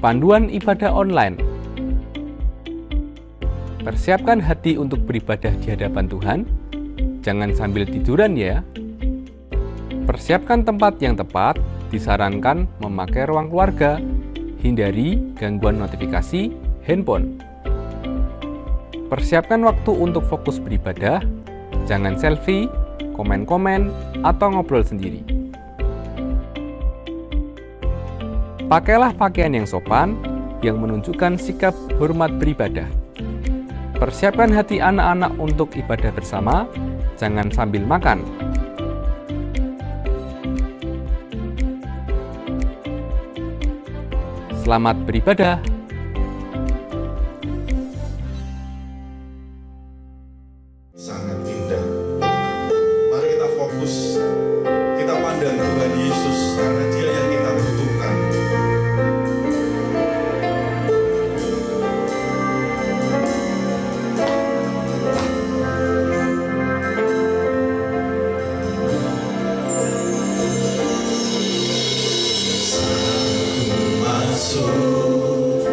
Panduan ibadah online. Persiapkan hati untuk beribadah di hadapan Tuhan. Jangan sambil tiduran ya. Persiapkan tempat yang tepat. Disarankan memakai ruang keluarga. Hindari gangguan notifikasi handphone. Persiapkan waktu untuk fokus beribadah. Jangan selfie, komen-komen, atau ngobrol sendiri. Pakailah pakaian yang sopan, yang menunjukkan sikap hormat beribadah. Persiapkan hati anak-anak untuk ibadah bersama, jangan sambil makan. Selamat beribadah. Sangat indah. Mari kita fokus, kita pandang Tuhan Yesus karena Dia yang kita butuhkan. Masuk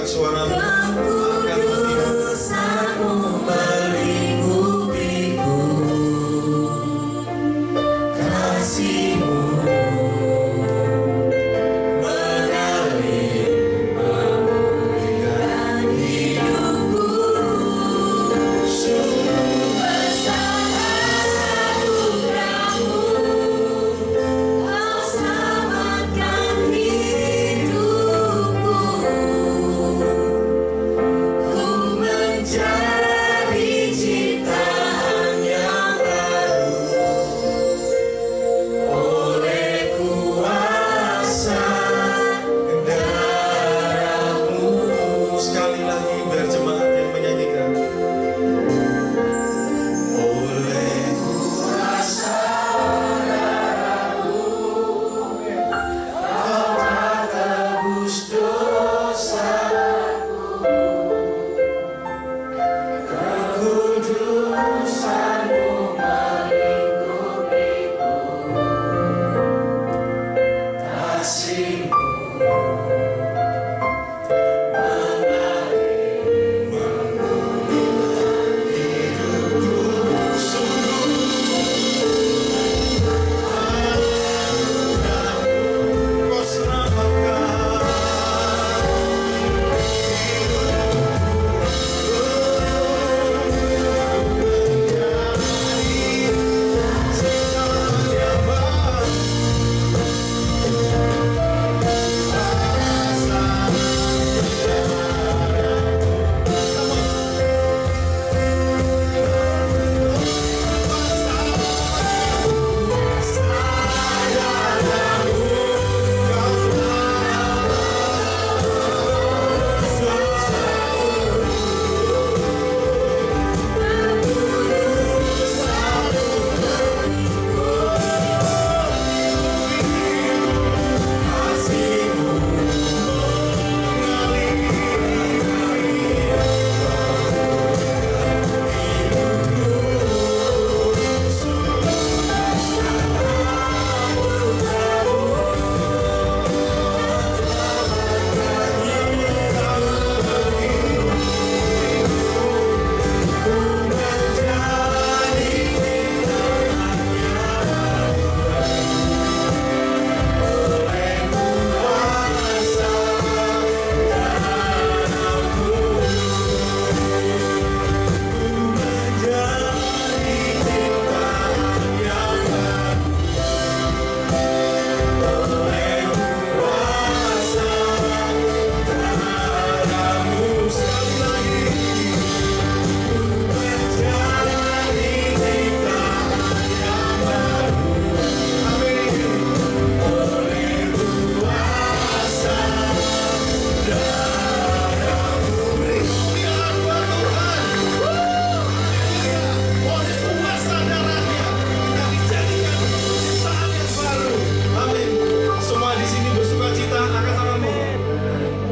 suaramu akan Kekudusanmu melingkupiku, kasih-Mu mengalir memulihkan hidupku. Sungguh besar anugerah-Mu, Kau selamatkan hidupku. Ku menjadi ciptaan yang baru oleh kuasa darah-Mu. sekali lagi biar jemaat yang menyanyikan. Oleh Kuasa darah-Mu, Kau telah tebus dosaku. Kekudusan-Mu melingkupiku, kasih-Mu mengalir memulihkan hidupku. Kau selamatkan ciptaan yang baru.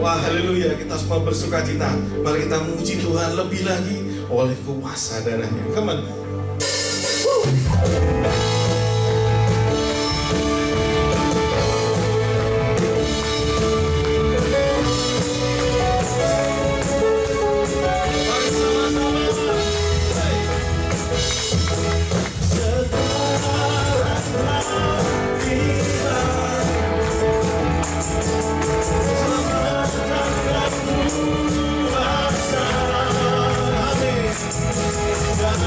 Wah, haleluya, kita semua bersuka cita. Mari kita memuji Tuhan lebih lagi oleh kuasa darahnya. Come on. Mari sama-sama. Hey. Kuasa, amin. Dan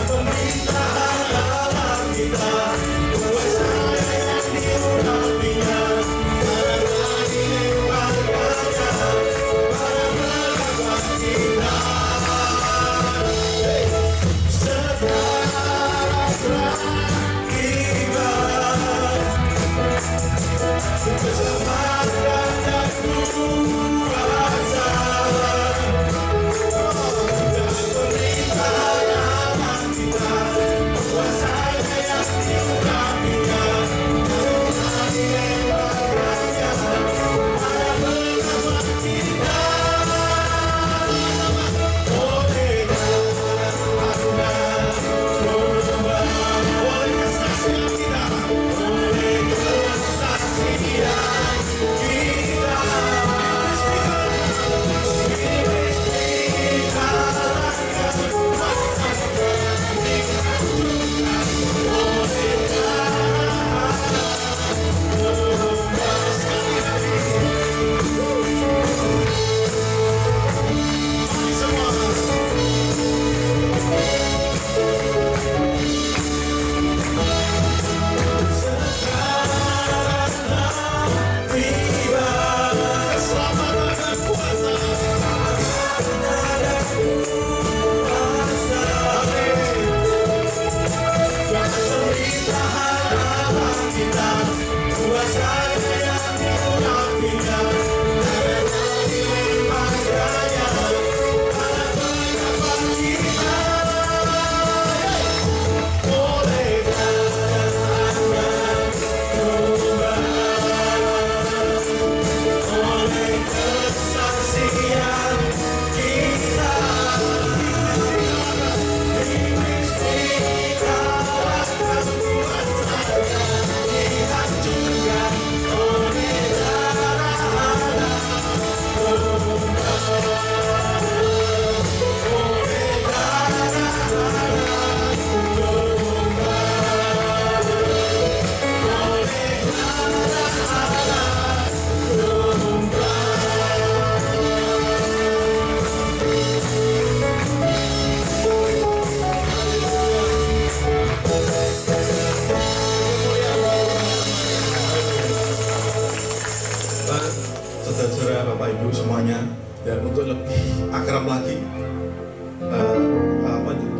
semuanya, dan untuk lebih akrab lagi,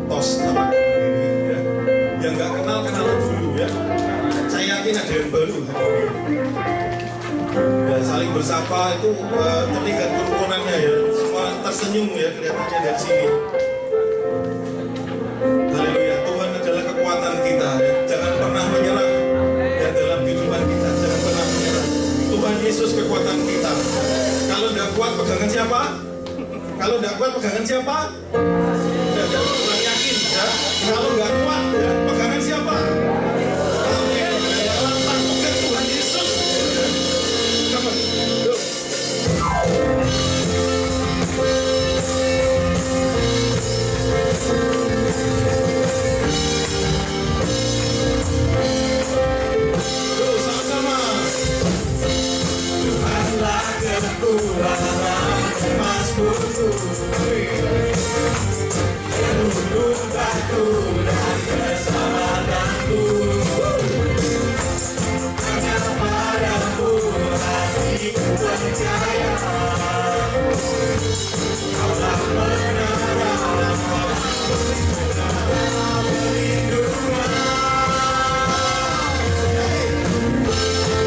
tos nama ini ya, yang nggak kenal kenalan dulu ya. Saya yakin ada yang baru. Ya, saling bersapa itu terlihat kerukunannya ya, semua tersenyum ya kelihatannya dari sini. Haleluya, Tuhan adalah kekuatan kita ya. Jangan pernah menyerah ya dalam kehidupan kita, jangan pernah menyerah. Tuhan Yesus kekuatan kita. Kalau tidak kuat pegangan siapa? Kalau tidak kuat pegangan siapa? Jangan kurang yakin ya. Kalau nggak kuat ya pegangan siapa? Amin. Lakukan Tuhan Yesus. Come on, go. Tuhanlah kekuatan Mazmurku, penuh batu dan keselamatanku. Hanya padamu hatiku percaya, Kaulah menara perlindungan.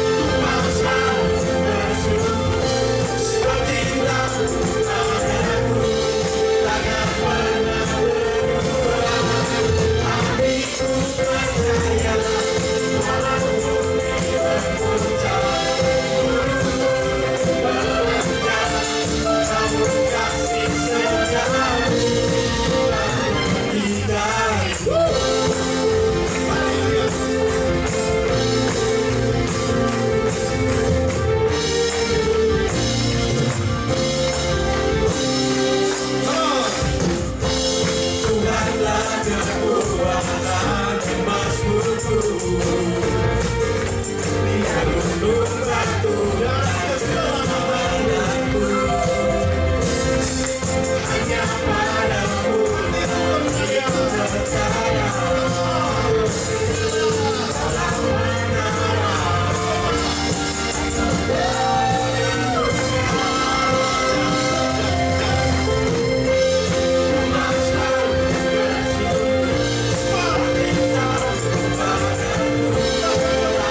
Tuhan selalu bersungguh seperti lampu padaku, takkan pernah berubah. Hatiku percaya, walau bumi berguncang, namun kasih setiamu menyertai. Tuhanlah kekuatan Mazmurku, Dia gunung batu dan keselamatanku. Hanya padamu Dia percaya, Kaulah menara Tuhan selalu bersungguh seperti lampu padaku, takkan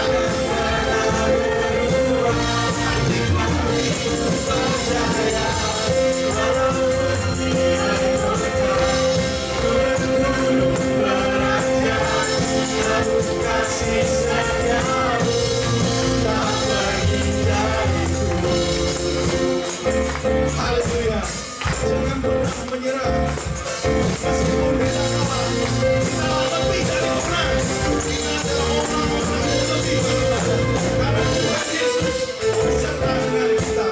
pernah berubah. Hatiku percaya, walau bumi bergoncang, gunung beranjak, namun kasih setiamu tak pergi dariku. Haleluya. Jangan pernah menyerah. Meskipun kita kalah, kita lebih dari menang. Kita adalah orang-orang yang lebih menang. Karena Tuhan Yesus beserta dengan kita.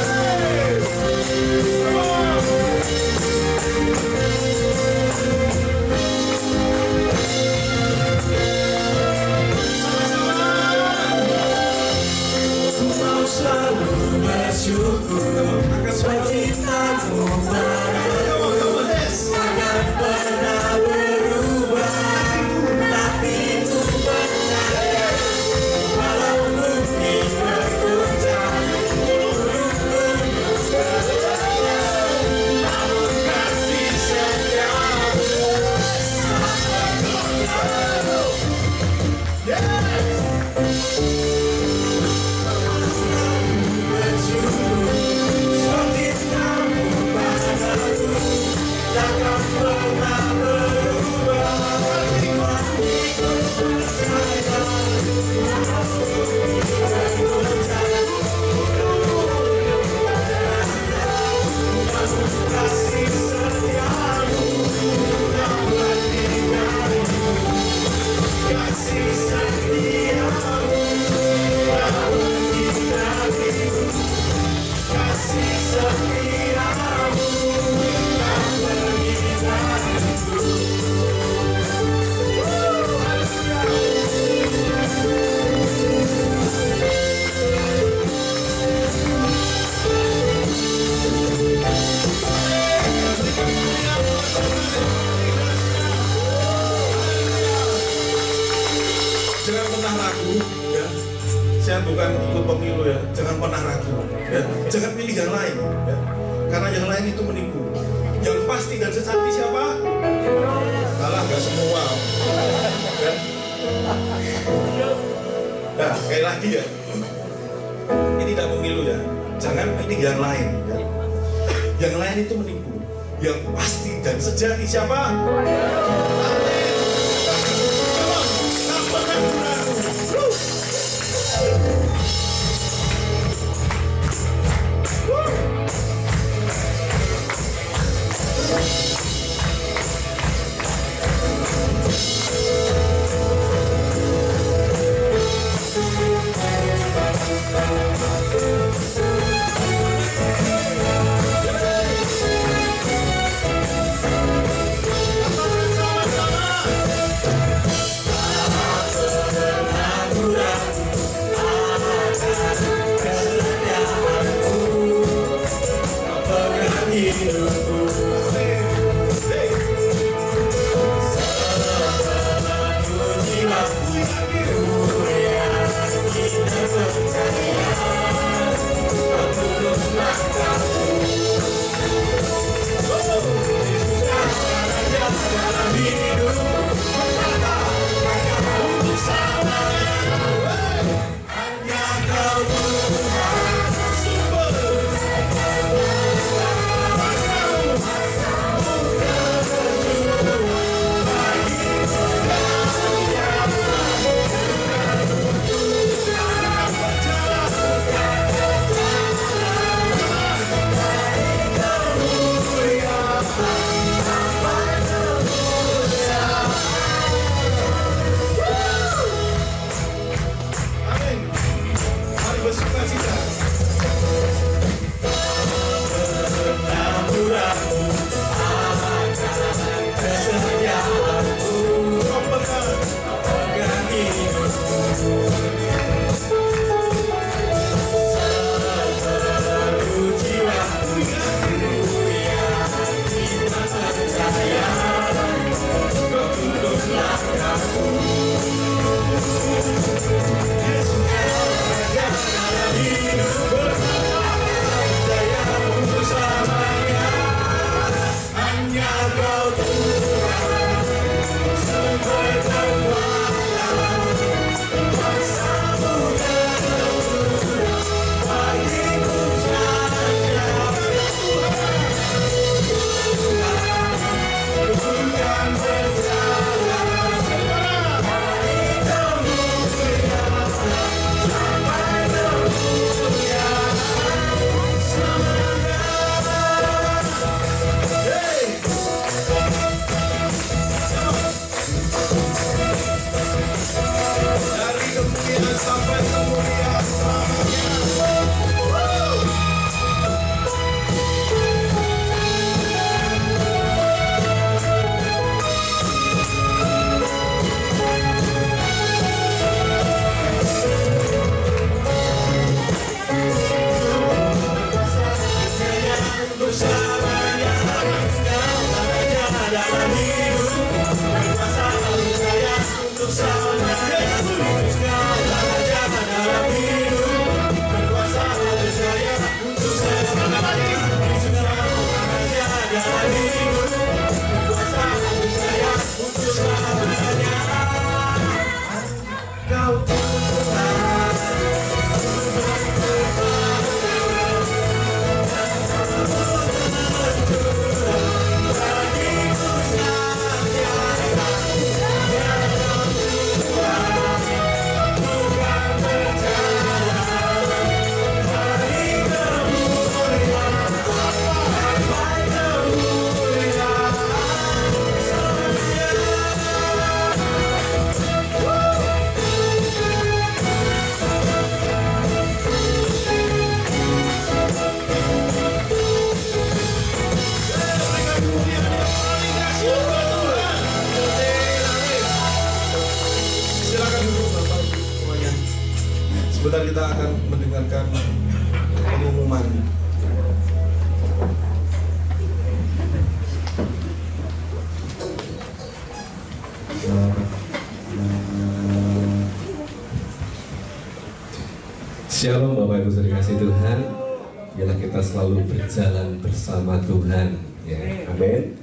Yeay. Come on. Mau selalu bersyukur seperti tamu padaku, takkan pernah berubah. Tapi ku percaya, walau bumi berguncang, gunung bergoyang, namun kasih setiamu selalu. Seperti tamu padaku, takkan pernah berubah. Hatiku percaya, walau bumi bergoncang, namun kasih setiamu tak pergi dariku. Kasih setiamu tak pergi dariku. Kasih setiamu tak pergi dariku. Jangan pernah ragu ya. Saya bukan ikut pemilu ya, jangan pernah ragu ya. Jangan pilih yang lain ya. Karena yang lain itu menipu. Yang pasti dan sejati siapa? Kalah nggak semua ya. Nah, sekali lagi ya, ini tidak pemilu ya. Jangan pilih yang lain ya. Yang lain itu menipu. Yang pasti dan sejati siapa? Amin. Come on, tak pernah ragu. Sebentar kita akan mendengarkan pengumuman. Shalom Bapak Ibu saudara kasih Tuhan. Biarlah kita selalu berjalan bersama Tuhan, ya. Amin.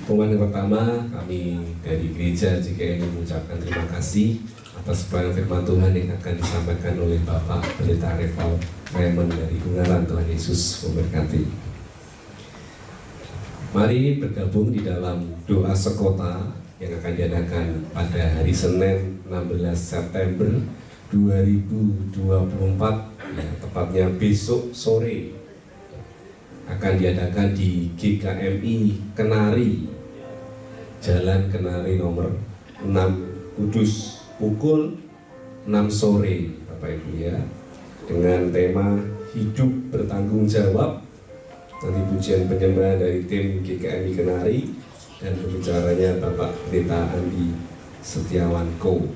Pengumuman yang pertama, kami dari gereja GKI mengucapkan terima kasih atas pelayanan firman Tuhan yang akan disampaikan oleh Bapak Pendeta Reval Raymond dari Ungaran. Tuhan Yesus memberkati. Mari bergabung di dalam doa sekota yang akan diadakan pada hari Senin 16 September 2024, ya, tepatnya besok sore akan diadakan di GKMI Kenari, Jalan Kenari nomor 6 Kudus, pukul 6 sore Bapak Ibu, ya, dengan tema hidup bertanggung jawab. Nanti pujian penyembahan dari tim GKMI Kenari dan pembicaranya Bapak Pendeta Andi Setiawan Co.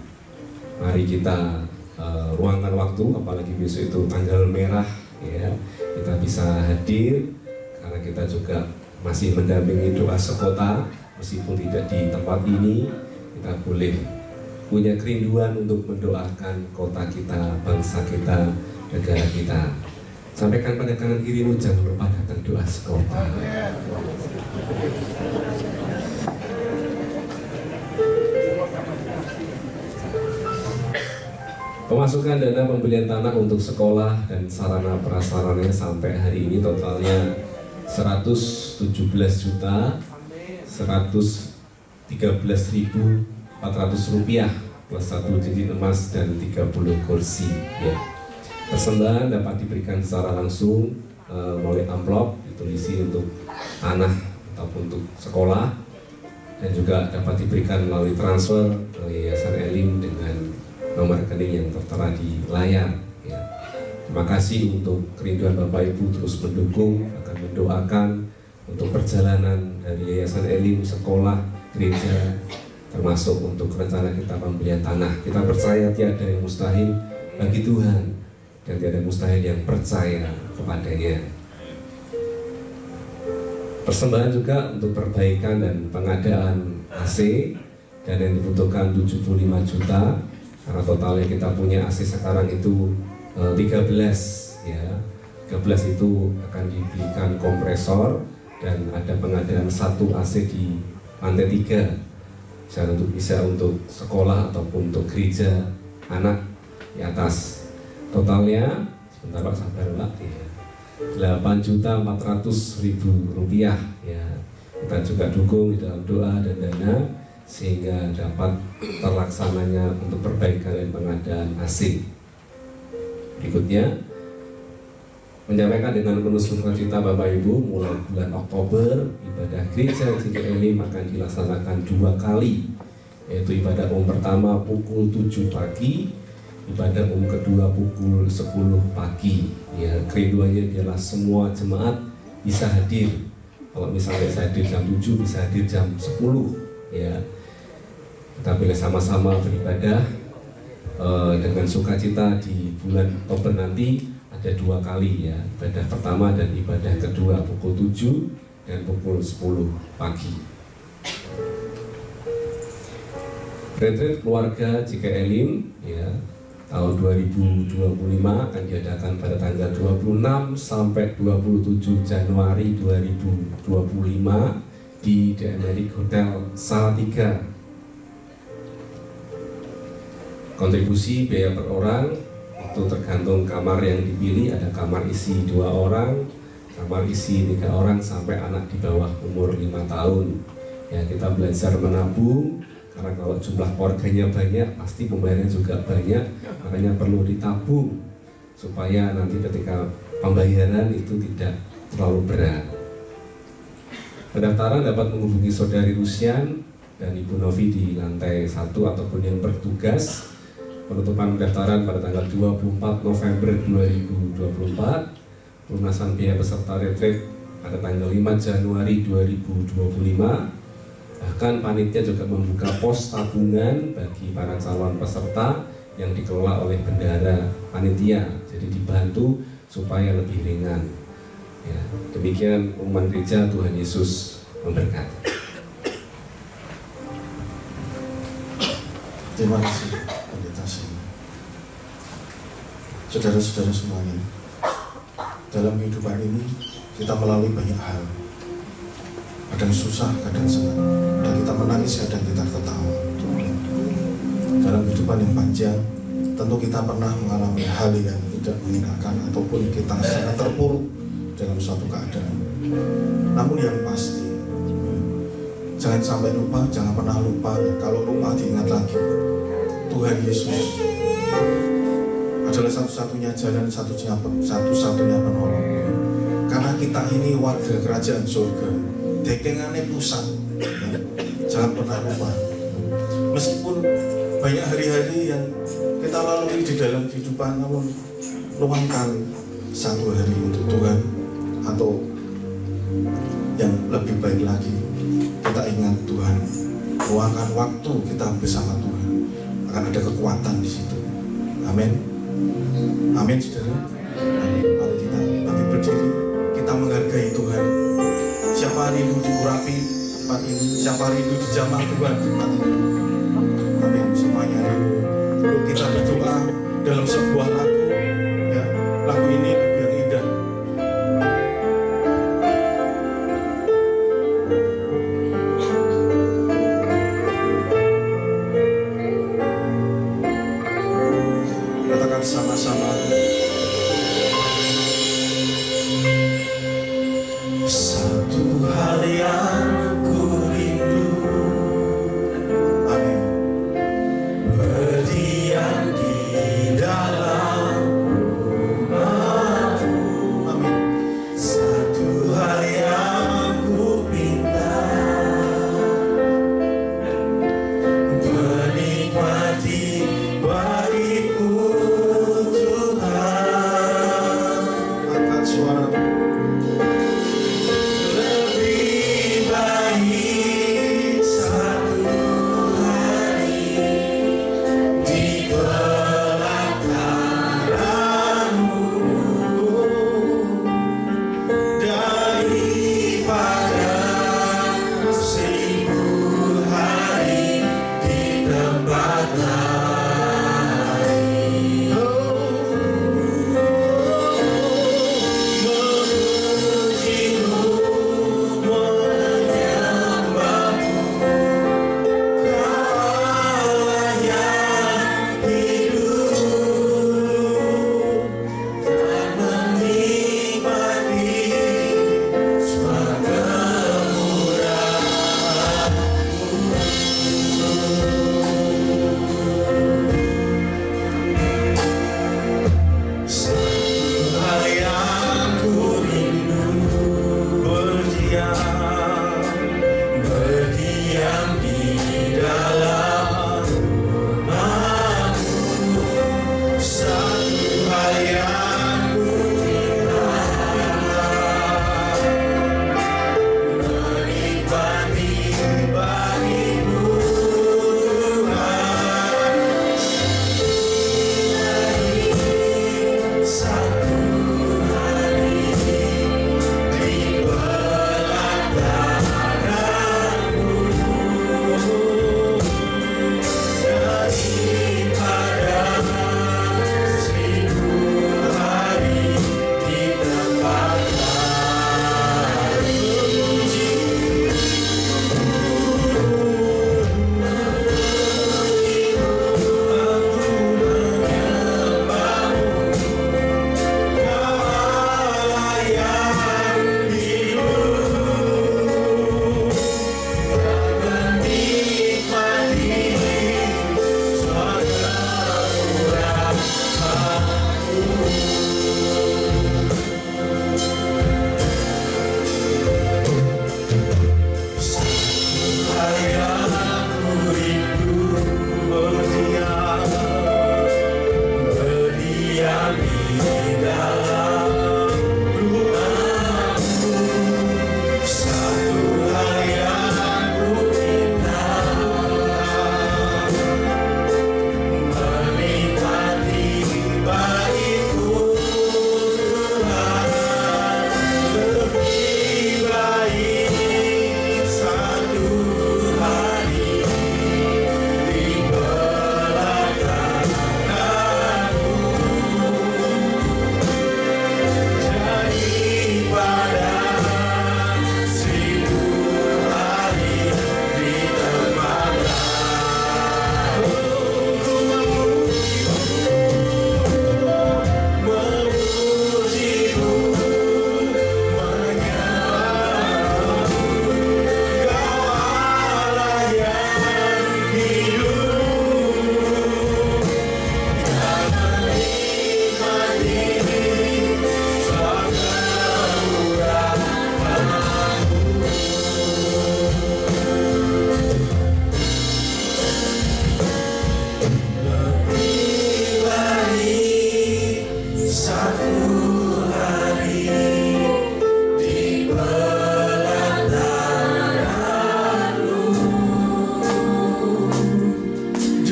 Mari kita ruangkan waktu, apalagi besok itu tanggal merah, ya, kita bisa hadir karena kita juga masih mendampingi doa sekota. Meskipun tidak di tempat ini, kita boleh punya kerinduan untuk mendoakan kota kita, bangsa kita, negara kita. Sampaikan pada kanan kirimu, jangan lupa datang doa sekota. Pemasukan dana pembelian tanah untuk sekolah dan sarana prasarananya sampai hari ini totalnya 117.113.400 rupiah plus 1 cincin emas dan 30 kursi, ya. Persembahan dapat diberikan secara langsung melalui amplop ditulisi untuk tanah ataupun untuk sekolah, dan juga dapat diberikan melalui transfer ke Yayasan Elim dengan nomor rekening yang tertera di layar, ya. Terima kasih untuk kerinduan Bapak Ibu terus mendukung, akan mendoakan untuk perjalanan dari Yayasan Elim, sekolah, gereja, termasuk untuk rencana kita pembelian tanah. Kita percaya tiada yang mustahil bagi Tuhan dan tiada yang mustahil yang percaya kepadanya. Persembahan juga untuk perbaikan dan pengadaan AC, dan yang dibutuhkan 75 juta. Karena totalnya kita punya AC sekarang itu 13, ya. 13 itu akan dibelikan kompresor dan ada pengadaan 1 AC di lantai 3. Bisa untuk sekolah ataupun untuk gereja anak di atas. Totalnya, sebentar Pak, sabar Pak, ya, 8.400.000 rupiah, ya. Kita juga dukung di dalam doa dan dana sehingga dapat terlaksananya untuk perbaikan dan pengadaan AC. Berikutnya, menyampaikan dengan penuh sukacita Bapak Ibu, mulai bulan Oktober ibadah gereja GKI akan dilaksanakan 2 kali, yaitu ibadah umum pertama pukul 7 pagi, ibadah umum kedua pukul 10 pagi. Ya, kerinduannya biarlah semua jemaat bisa hadir. Kalau misalnya saya hadir jam 7, bisa hadir jam 10, ya. Kita boleh sama-sama beribadah dengan sukacita di bulan Oktober nanti. Ada 2 kali, ya, ibadah pertama dan ibadah kedua pukul 7 dan pukul 10 pagi. Retreat keluarga GKI Elim, ya, tahun 2025 akan diadakan pada tanggal 26 sampai 27 Januari 2025 di The Amerik Hotel Salatiga. Kontribusi biaya per orang itu tergantung kamar yang dipilih. Ada kamar isi 2 orang, kamar isi 3 orang, sampai anak di bawah umur 5 tahun. Ya, kita belajar menabung, karena kalau jumlah keluarganya banyak pasti pembayarannya juga banyak, makanya perlu ditabung supaya nanti ketika pembayaran itu tidak terlalu berat. Pendaftaran dapat menghubungi Saudari Rusian dan Ibu Novi di lantai 1 ataupun yang bertugas. Penutupan pendaftaran pada tanggal 24 November 2024. Pelunasan biaya peserta retreat pada tanggal 5 Januari 2025. Bahkan panitia juga membuka pos tabungan bagi para calon peserta yang dikelola oleh bendahara panitia. Jadi dibantu supaya lebih ringan. Ya, demikian pengumuman gereja. Tuhan Yesus memberkati. Terima kasih Pendeta Sini. Saudara-saudara semuanya, dalam kehidupan ini kita melalui banyak hal. Kadang susah, kadang senang. Kadang kita menangis, kadang kita tertawa. Dalam kehidupan yang panjang, tentu kita pernah mengalami hal yang tidak menyenangkan ataupun kita sangat terpuruk dalam suatu keadaan. Namun yang pasti, jangan sampai lupa, jangan pernah lupa. Kalau lupa diingat lagi, Tuhan Yesus adalah satu-satunya jalan, satu-satunya penolong. Karena kita ini warga kerajaan surga, dekengane pusat. Jangan pernah lupa. Meskipun banyak hari-hari yang kita lalui di dalam kehidupan, namun luangkan satu hari untuk Tuhan, atau yang lebih baik lagi, kita ingat Tuhan. Luangkan waktu kita bersama Tuhan, akan ada kekuatan di situ. Amin. Amin, saudara. Amin. Mari kita bangkit berdiri, kita menghargai Tuhan. Siapa rindu diurapi tempat ini, siapa rindu dijamah Tuhan di tempat ini. Amin. Semuanya rindu. Lalu kita berdoa dalam sebuah lagu, ya. Lagu ini lagu yang indah. Katakan sama-sama. Satu hal yang ku rindu, amin, berdiam di dalam rumah-Mu, amin. Satu hal yang ku minta, menikmati bagiku Tuhan.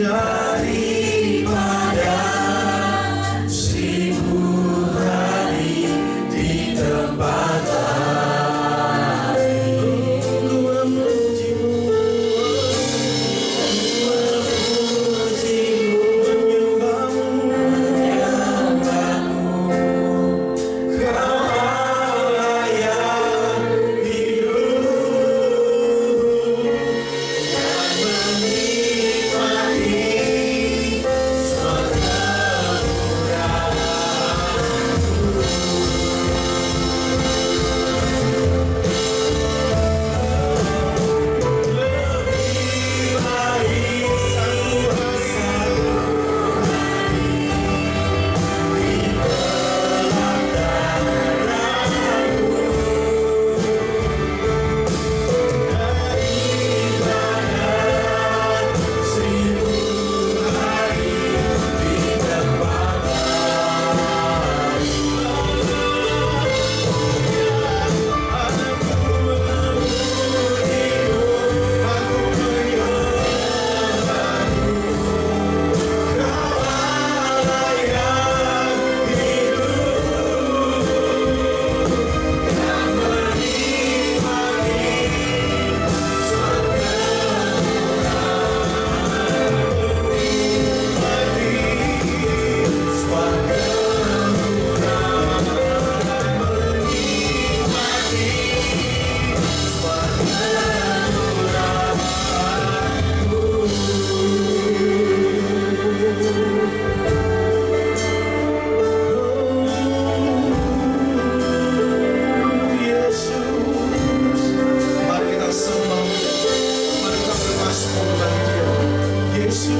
daripada 1000 hari di tempat lain. Ku memujimu, menyembahmu. Kau Allah yang hidup dan menikmati surga lebih baik satu rasa daripada 1000 hari di tempat lain. Aku memujimu, aku menyembahmu. Kau Allah yang hidup dan menikmati surga Yesus, mari kita sembah, mari kita bermasmur bagi Dia. Yesus,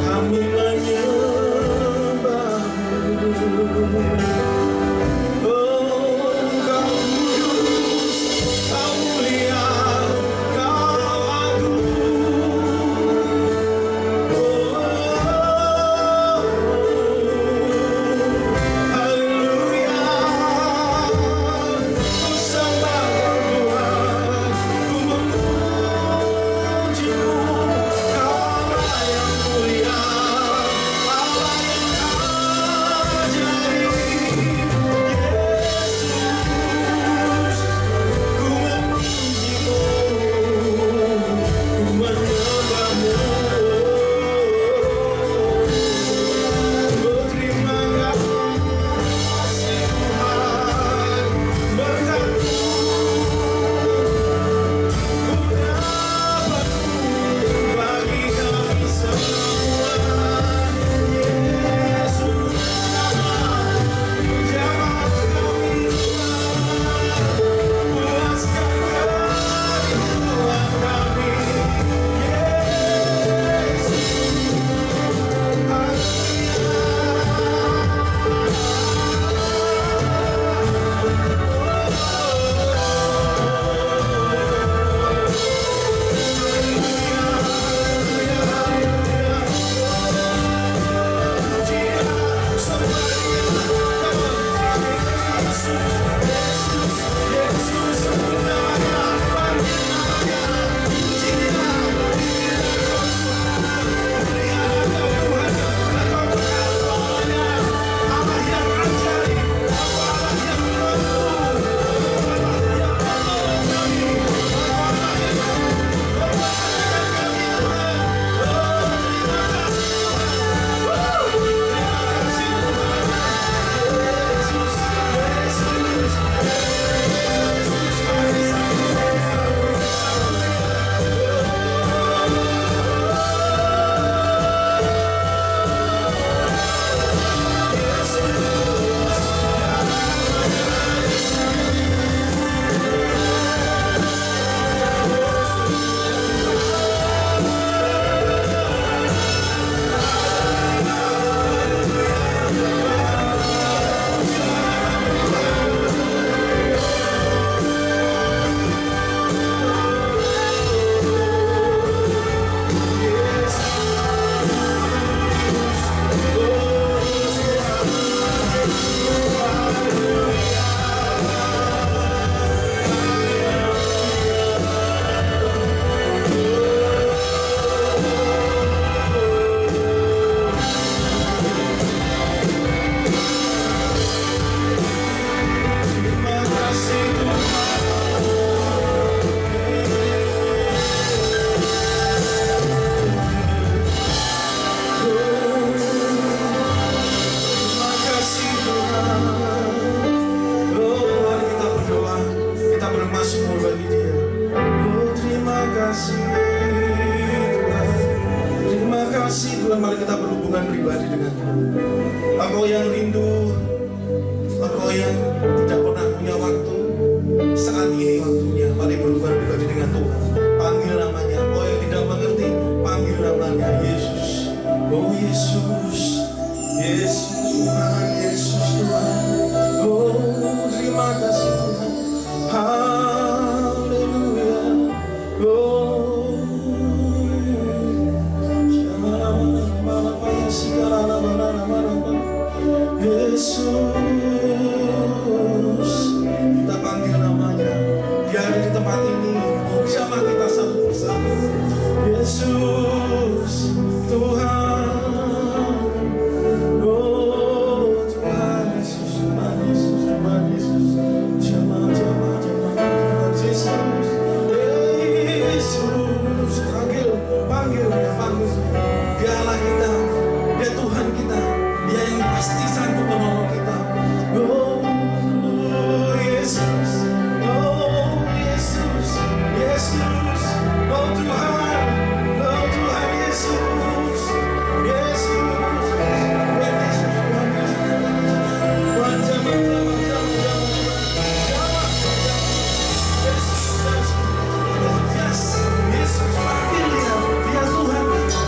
kami menyembahmu. Oh, Kau kudus, Kau mulia, Kau agung. Haleluya, ku sembah Tuhan, ku memujimu, kasih Tuhan, mari kita berhubungan pribadi dengan Tuhan. Engkau yang rindu, Engkau yang tidak pernah punya waktu, saat ini waktunya, mari berhubungan pribadi dengan Tuhan. Panggil namanya. Engkau yang tidak mengerti, panggil namanya Yesus. Oh Yesus, Yesus Tuhan, Yesus Tuhan. Oh terima kasih Tuhan. Haleluya. Oh Yesus, kita panggil namanya. Dia ada di tempat ini. Bersama kita satu persatu. Yesus Tuhan. Oh Tuhan Yesus, Tuhan Yesus, Tuhan Yesus. Jemaat Yesus. Yesus, panggil. Dialah kita, Dia Tuhan kita, Dia yang pasti sanggup menolong kita. Oh Yesus, oh Yesus, Yesus, oh Tuhan Yesus, Yesus, Yesus panggil Dia, Dia Tuhan kita.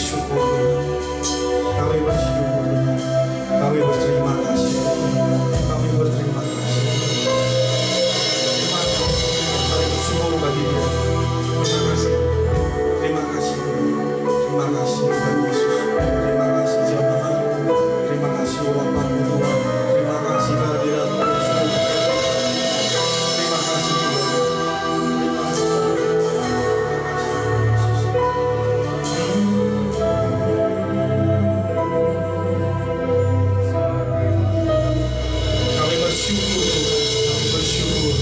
bersyukur Tuhan. Kami bersyukur Tuhan. Kami berterima kasih. Kami berterima kasih. Terima kasih. Kami bersyukur bagi Dia. Terima kasih. Terima kasih. Terima kasih Tuhan Yesus. Terima kasih Tuhan. Terima kasih Bapa Tuhan. Terima kasih kehadiran Tuhan. Terima kasih Tuhan. Kami bersyukur Tuhan. Kami bersyukur.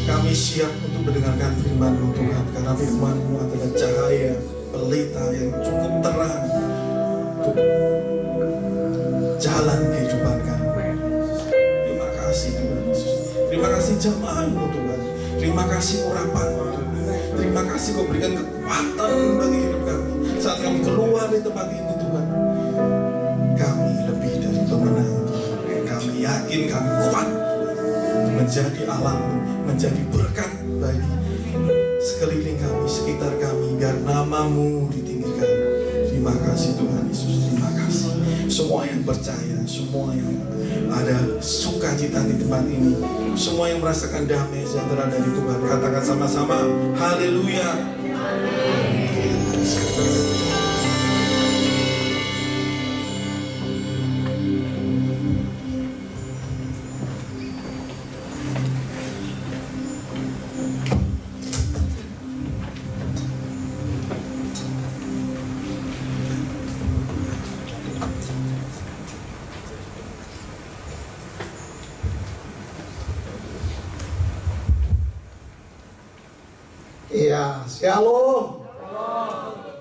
Kami siap untuk mendengarkan firman-Mu Tuhan, karena firman-Mu adalah cahaya pelita yang cukup terang untuk jalan kehidupan kami. Terima kasih Tuhan Yesus. Terima kasih jamaah-Mu Tuhan. Terima kasih urapan-Mu Tuhan. Terima kasih Kau berikan kekuatan bagi hidup kami. Saat kami keluar dari tempat ini Tuhan, kami lebih dari pemenang Tuhan. Kami yakin kami kuat menjadi alam-Mu, menjadi berkat bagi sekeliling kami, sekitar kami, biar nama-Mu ditinggikan. Terima kasih Tuhan Yesus, terima kasih. Semua yang percaya, semua yang ada sukacita di tempat ini, semua yang merasakan damai sejahtera dari Tuhan, katakan sama-sama, haleluya. Iya, shalom.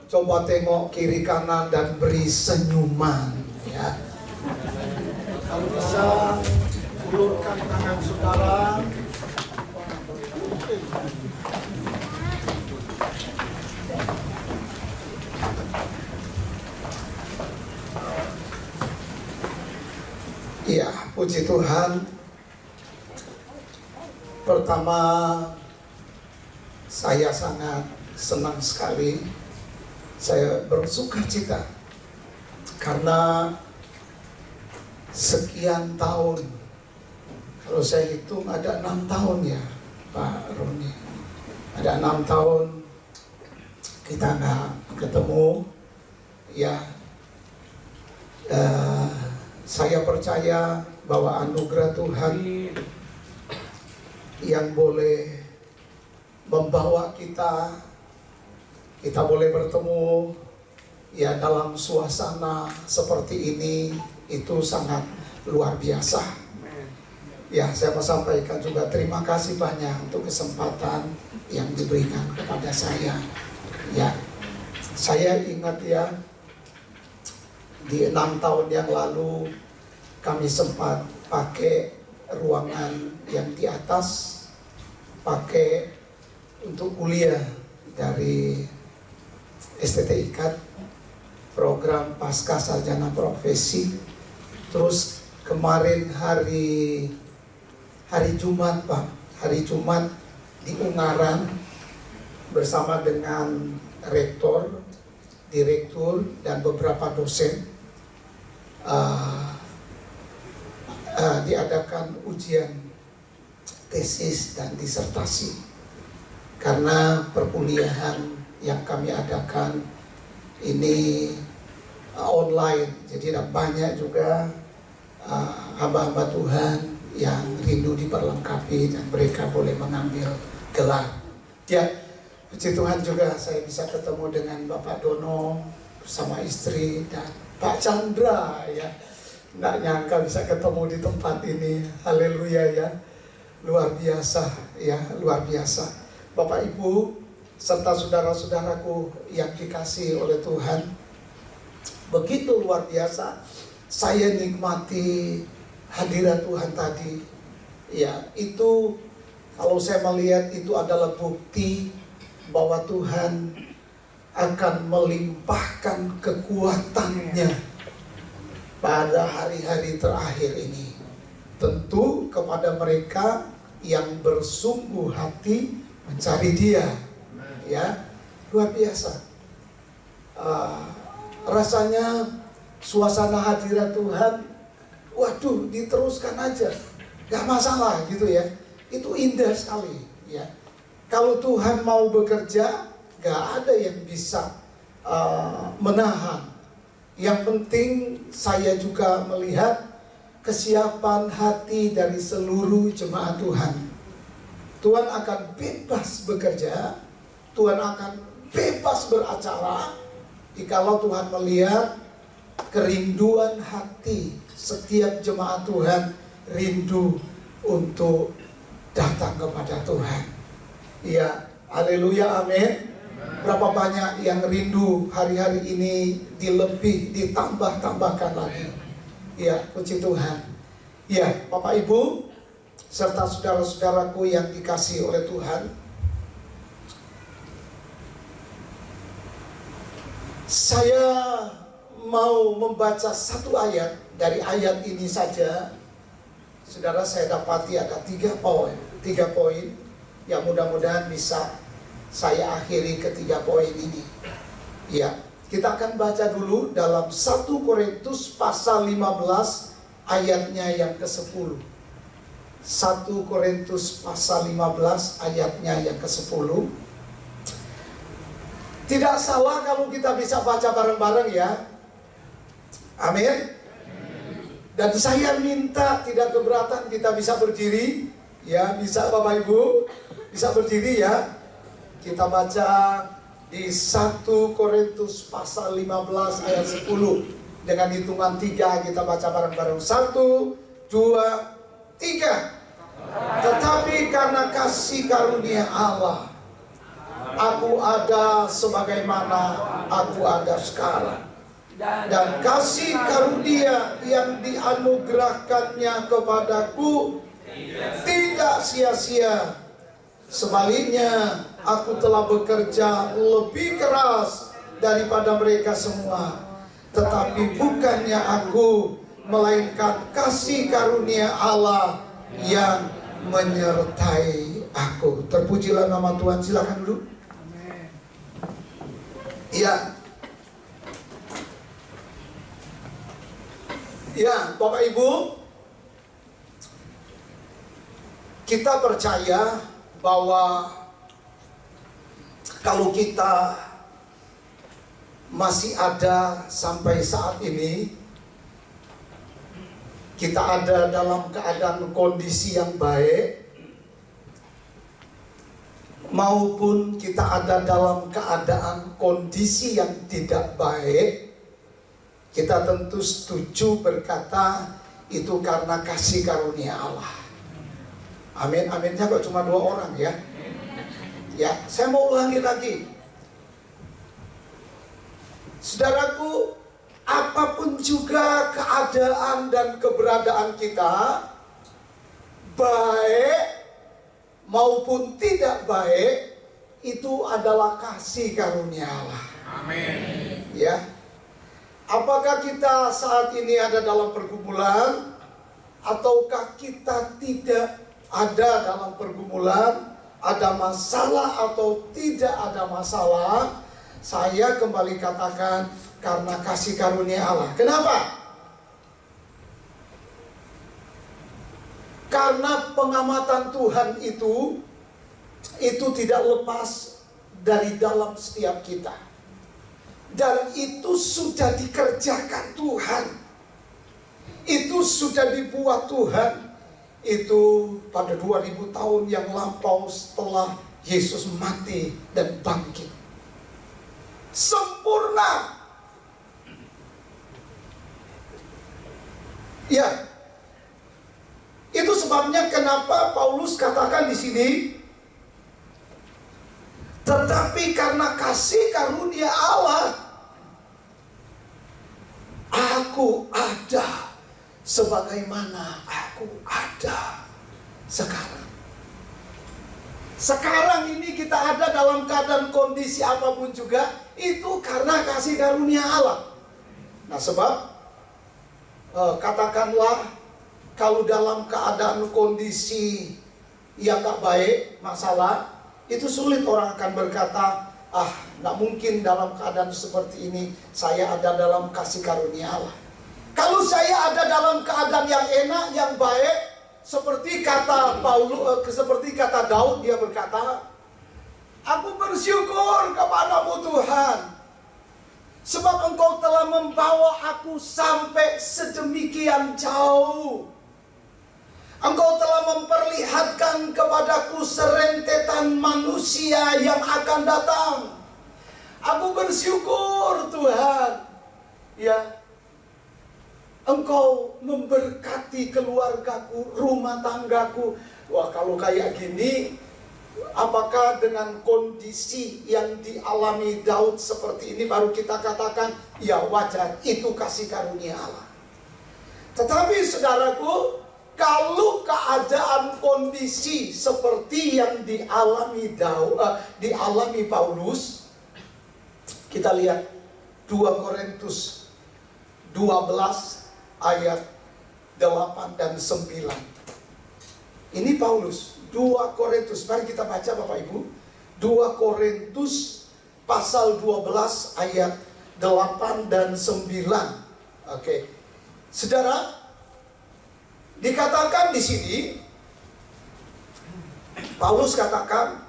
Coba tengok kiri kanan dan beri senyuman, ya. Kalau bisa ulurkan tangan saudara. Iya, puji Tuhan. Pertama, saya sangat senang sekali, saya bersuka cita karena sekian tahun, kalau saya hitung ada 6 tahun ya Pak Roni, ada 6 tahun kita nggak ketemu ya. Saya percaya bahwa anugerah Tuhan yang boleh membawa kita boleh bertemu ya dalam suasana seperti ini, itu sangat luar biasa. Ya, saya mau sampaikan juga terima kasih banyak untuk kesempatan yang diberikan kepada saya. Ya, saya ingat ya, di 6 tahun yang lalu kami sempat pakai ruangan yang di atas, pakai untuk kuliah dari STT IKAT, program Pasca Sarjana Profesi. Terus kemarin hari Jumat Pak, hari Jumat di Ungaran bersama dengan rektor, direktur dan beberapa dosen diadakan ujian tesis dan disertasi. Karena perkuliahan yang kami adakan ini online, jadi ada banyak juga hamba-hamba Tuhan yang rindu diperlengkapi dan mereka boleh mengambil gelar. Ya, puji Tuhan juga saya bisa ketemu dengan Bapak Dono bersama istri dan Pak Chandra ya. Nggak nyangka bisa ketemu di tempat ini, haleluya ya, luar biasa ya, luar biasa. Bapak Ibu serta saudara-saudaraku yang dikasihi oleh Tuhan, begitu luar biasa saya nikmati hadirat Tuhan tadi. Ya, itu kalau saya melihat itu adalah bukti bahwa Tuhan akan melimpahkan kekuatannya pada hari-hari terakhir ini. Tentu kepada mereka yang bersungguh hati mencari Dia, ya, luar biasa. rasanya suasana hadirat Tuhan, waduh, diteruskan aja, gak masalah gitu ya. Itu indah sekali ya. Kalau Tuhan mau bekerja, gak ada yang bisa menahan. Yang penting saya juga melihat kesiapan hati dari seluruh jemaat Tuhan. Tuhan akan bebas bekerja, Tuhan akan bebas beracara, jikalau Tuhan melihat kerinduan hati setiap jemaat Tuhan rindu untuk datang kepada Tuhan. Ya, haleluya, amin. Berapa banyak yang rindu hari-hari ini ditambah-tambahkan lagi. Ya, puji Tuhan. Ya, Bapak Ibu serta saudara-saudaraku yang dikasihi oleh Tuhan, saya mau membaca satu ayat. Dari ayat ini saja, saudara, saya dapati ada 3 poin yang mudah-mudahan bisa saya akhiri ke 3 poin ini. Ya, kita akan baca dulu dalam 1 Korintus pasal 15 ayatnya yang ke-10. 1 Korintus pasal 15 ayatnya yang ke-10. Tidak salah kalau kita bisa baca bareng-bareng ya. Amin. Dan saya minta tidak keberatan kita bisa berdiri. Ya, bisa Bapak Ibu, bisa berdiri ya. Kita baca di 1 Korintus pasal 15 ayat 10. Dengan hitungan 3 kita baca bareng-bareng. 1, 2, 3. Tetapi karena kasih karunia Allah, aku ada sebagaimana aku ada sekarang. Dan kasih karunia yang dianugerahkannya kepadaku tidak sia-sia. Sebaliknya, aku telah bekerja lebih keras daripada mereka semua. Tetapi bukannya aku, melainkan kasih karunia Allah yang menyertai aku. Terpujilah nama Tuhan. Silakan dulu. Ya. Ya, Bapak Ibu, kita percaya bahwa kalau kita masih ada sampai saat ini, kita ada dalam keadaan kondisi yang baik, maupun kita ada dalam keadaan kondisi yang tidak baik, kita tentu setuju berkata itu karena kasih karunia Allah. Amin, aminnya kok cuma 2 orang ya. Ya, saya mau ulangi lagi. Saudaraku, apapun juga keadaan dan keberadaan kita, baik maupun tidak baik, itu adalah kasih karunia Allah. Amin. Ya. Apakah kita saat ini ada dalam pergumulan, ataukah kita tidak ada dalam pergumulan, ada masalah atau tidak ada masalah, saya kembali katakan karena kasih karunia Allah. Kenapa? Karena pengamatan Tuhan itu tidak lepas dari dalam setiap kita. Dan itu sudah dikerjakan Tuhan. Itu sudah dibuat Tuhan. Itu pada 2000 tahun yang lampau setelah Yesus mati dan bangkit. Sempurna. Ya. Itu sebabnya kenapa Paulus katakan di sini, tetapi karena kasih karunia Allah, aku ada sebagaimana aku ada sekarang. Sekarang ini kita ada dalam keadaan kondisi apapun juga, itu karena kasih karunia Allah. Nah, sebab katakanlah kalau dalam keadaan kondisi yang gak baik, masalah, itu sulit orang akan berkata Nggak mungkin dalam keadaan seperti ini saya ada dalam kasih karunia Allah. Kalau saya ada dalam keadaan yang enak, yang baik, seperti kata Daud, dia berkata, aku bersyukur kepadamu Tuhan, sebab Engkau telah membawa aku sampai sedemikian jauh. Engkau telah memperlihatkan kepadaku serentetan manusia yang akan datang. Aku bersyukur Tuhan, ya, Engkau memberkati keluargaku, rumah tanggaku. Wah, kalau kayak gini, apakah dengan kondisi yang dialami Daud seperti ini baru kita katakan, ya wajar, itu kasih karunia Allah. Tetapi saudaraku, kalau keadaan kondisi seperti yang dialami Paulus, kita lihat 2 Korintus 12 ayat 8 dan 9. Ini Paulus, 2 Korintus, mari kita baca Bapak Ibu. 2 Korintus pasal 12 ayat 8 dan 9. Oke. Saudara, dikatakan di sini, Paulus katakan,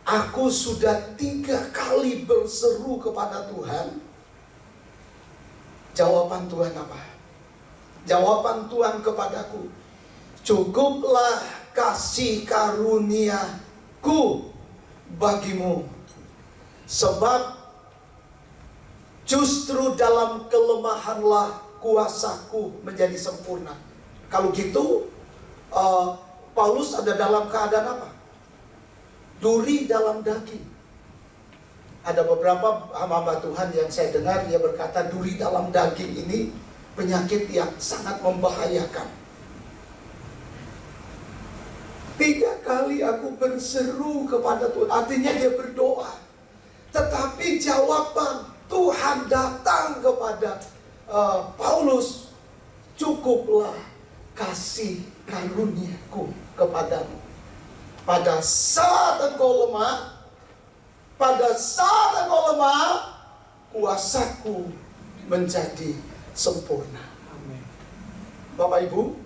aku sudah 3 kali berseru kepada Tuhan. Jawaban Tuhan apa? Jawaban Tuhan kepadaku, cukuplah kasih karuniaku bagimu, sebab justru dalam kelemahanlah kuasaku menjadi sempurna. Kalau gitu, Paulus ada dalam keadaan apa? Duri dalam daging. Ada beberapa hamba Tuhan yang saya dengar, dia berkata duri dalam daging ini penyakit yang sangat membahayakan. 3 kali aku berseru kepada Tuhan, artinya dia berdoa. Tetapi jawaban Tuhan datang kepada Paulus, cukuplah kasih karuniaku kepadamu. Pada saat engkau lemah, kuasaku menjadi sempurna. Bapak Ibu,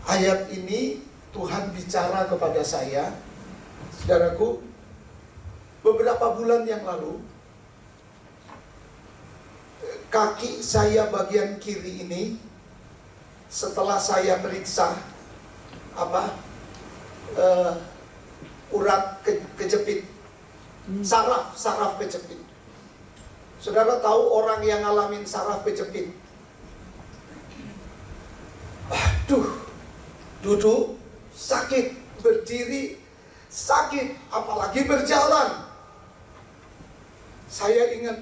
ayat ini Tuhan bicara kepada saya, saudaraku, beberapa bulan yang lalu, kaki saya bagian kiri ini, setelah saya periksa urat kejepit, saraf kejepit. Saudara tahu orang yang ngalamin saraf kejepit, duduk sakit, berdiri sakit, apalagi berjalan. Saya ingat